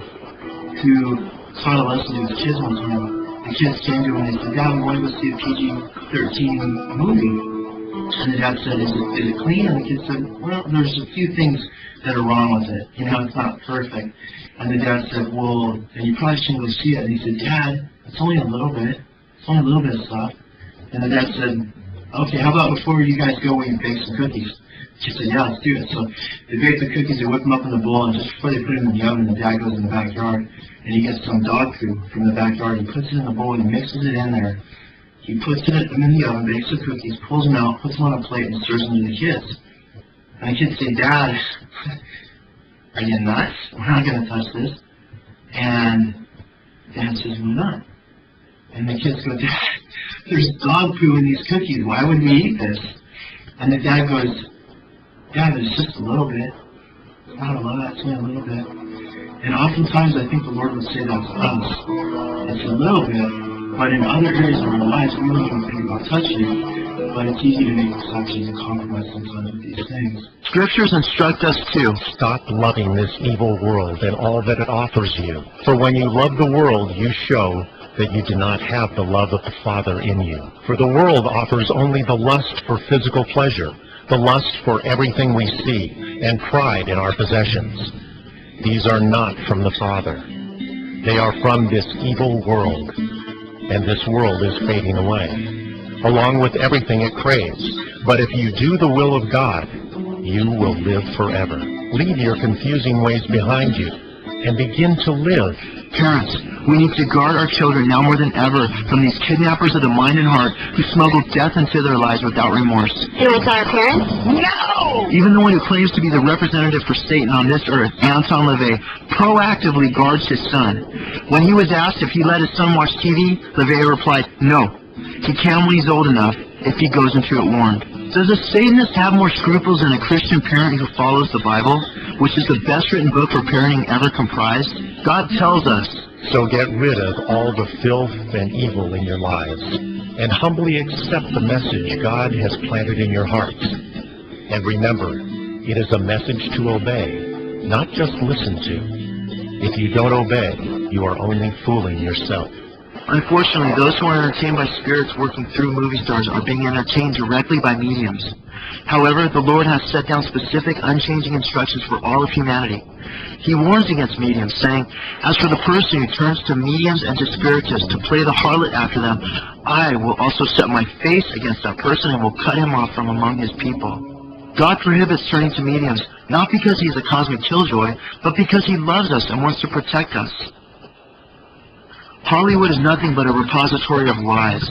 who saw a lesson to his kids one time. The kids came to him and they said, Dad, we want to go see a PG-13 movie. And the dad said, is it clean? And the kid said, well, there's a few things that are wrong with it. You know, it's not perfect. And the dad said, well, then you probably shouldn't go see it. And he said, Dad, it's only a little bit. It's only a little bit of stuff. And the dad said, okay, how about before you guys go, we bake some cookies? She said, yeah, let's do it. So they bake the cookies, they whip them up in the bowl, and just before they put them in the oven, the dad goes in the backyard, and he gets some dog food from the backyard. He puts it in the bowl, and he mixes it in there. He puts it in the oven, bakes the cookies, pulls them out, puts them on a plate, and serves them to the kids. And the kids say, Dad, are you nuts? We're not going to touch this. And Dad says, why not? And the kids go, Dad, there's dog poo in these cookies. Why would we eat this? And the dad goes, Dad, it's just a little bit. Not a lot, it's only a little bit. And oftentimes I think the Lord would say that to us. It's a little bit, but in other areas of our lives, we don't even think about touching it. But it's easy to make exceptions and compromise sometimes with these things. Scriptures instruct us to stop loving this evil world and all that it offers you. For when you love the world, you show that you do not have the love of the Father in you. For the world offers only the lust for physical pleasure, the lust for everything we see, and pride in our possessions. These are not from the Father. They are from this evil world, and this world is fading away, along with everything it craves. But if you do the will of God, you will live forever. Leave your confusing ways behind you. and begin to live. Parents, we need to guard our children now more than ever from these kidnappers of the mind and heart who smuggle death into their lives without remorse. You want to tell our parents? No! Even the one who claims to be the representative for Satan on this earth, Anton LaVey, proactively guards his son. When he was asked if he let his son watch TV, LaVey replied, no. He can when he's old enough, if he goes into it warned. Does a Satanist have more scruples than a Christian parent who follows the Bible, which is the best written book for parenting ever comprised? God tells us. So get rid of all the filth and evil in your lives, and humbly accept the message God has planted in your hearts. And remember, it is a message to obey, not just listen to. If you don't obey, you are only fooling yourself. Unfortunately, those who are entertained by spirits working through movie stars are being entertained directly by mediums. However, the Lord has set down specific, unchanging instructions for all of humanity. He warns against mediums, saying, as for the person who turns to mediums and to spiritists to play the harlot after them, I will also set my face against that person and will cut him off from among his people. God prohibits turning to mediums, not because he is a cosmic killjoy, but because he loves us and wants to protect us. Hollywood is nothing but a repository of lies.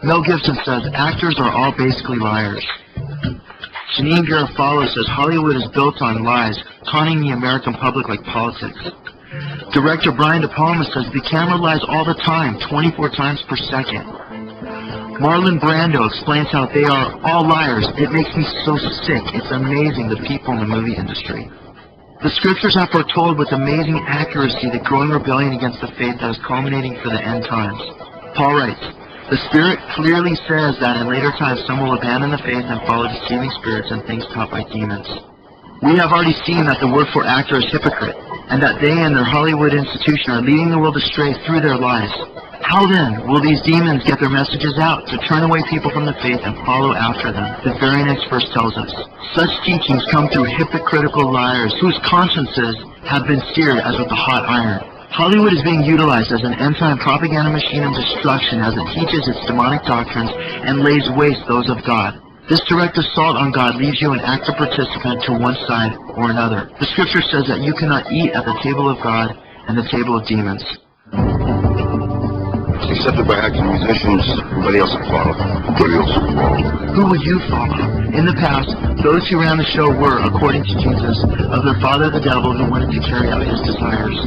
Mel Gibson says actors are all basically liars. Janine Garofalo says Hollywood is built on lies, taunting the American public like politics. Director Brian De Palma says the camera lies all the time, 24 times per second. Marlon Brando explains how they are all liars. It makes me so sick. It's amazing, the people in the movie industry. The scriptures have foretold with amazing accuracy the growing rebellion against the faith that is culminating for the end times. Paul writes, the Spirit clearly says that in later times some will abandon the faith and follow deceiving spirits and things taught by demons. We have already seen that the word for actor is hypocrite, and that they and their Hollywood institution are leading the world astray through their lies. How then will these demons get their messages out to turn away people from the faith and follow after them? The very next verse tells us, such teachings come through hypocritical liars whose consciences have been seared as with a hot iron. Hollywood is being utilized as an end-time propaganda machine of destruction as it teaches its demonic doctrines and lays waste those of God. This direct assault on God leaves you an active participant to one side or another. The scripture says that you cannot eat at the table of God and the table of demons. Accepted by acting musicians, everybody else will follow. Who would you follow? In the past, those who ran the show were, according to Jesus, of their father the devil who wanted to carry out his desires.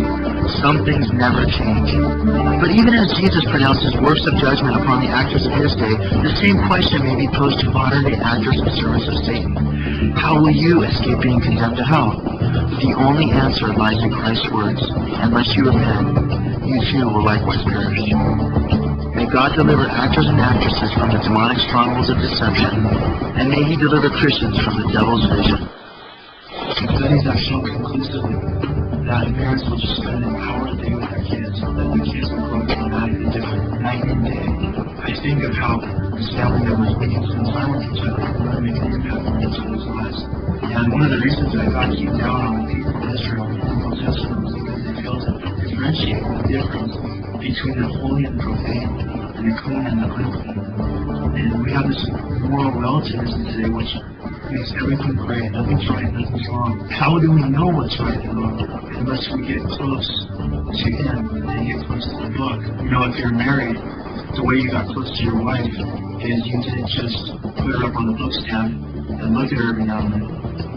Some things never change. But even as Jesus pronounced his works of judgment upon the actors of his day, the same question may be posed to modern-day actors and servants of Satan. How will you escape being condemned to hell? The only answer lies in Christ's words. Unless you repent, you too will likewise perish. May God deliver actors and actresses from the demonic strongholds of deception, and may he deliver Christians from the devil's vision. Studies have shown conclusively that parents will just spend an hour a day with their kids, that the kids will grow dramatically different night and day. I think of how as family members we can spend time with each other and really make an impact on each other's lives. And one of the reasons that God keeps down on the people of Israel in the Old Testament is because they fail to differentiate the difference between the holy and profane, and the clean and the unclean. And we have this moral relativism today which makes everything great, nothing's right, nothing's wrong. How do we know what's right and wrong? Unless we get close to him and get close to the book. You know, if you're married, the way you got close to your wife is you didn't just put her up on the book stand and look at her every now and then.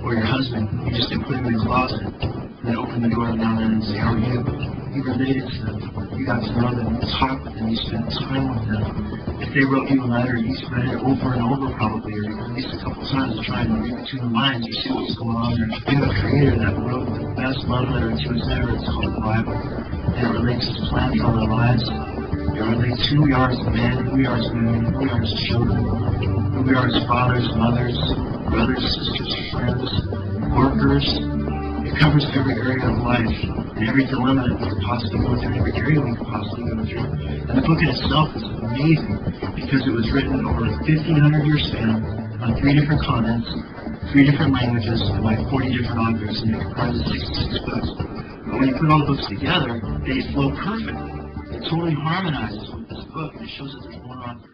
Or your husband, you just didn't put him in the closet and then open the door every now and then and say, how are you? You related to them. You got to know them, you talked with them, you spent time with them. If they wrote you a letter, you read it over and over probably, or at least a couple times to try and read between the lines or see what's going on there. In the Creator that wrote the best love letter to his ever, it's called the Bible. And it relates his plan for our lives. It relates who we are as men, who we are as women, who we are as children, who we are as fathers, mothers, brothers, sisters, friends, workers. It covers every area of life and every dilemma that we could possibly go through, every area we could possibly go through. And the book in itself is amazing because it was written over a 1,500-year span on 3 different continents, 3 different languages, and by 40 different authors, and it comprises 66 books. But when you put all the books together, they flow perfectly. It totally harmonizes with this book, and it shows us the one author.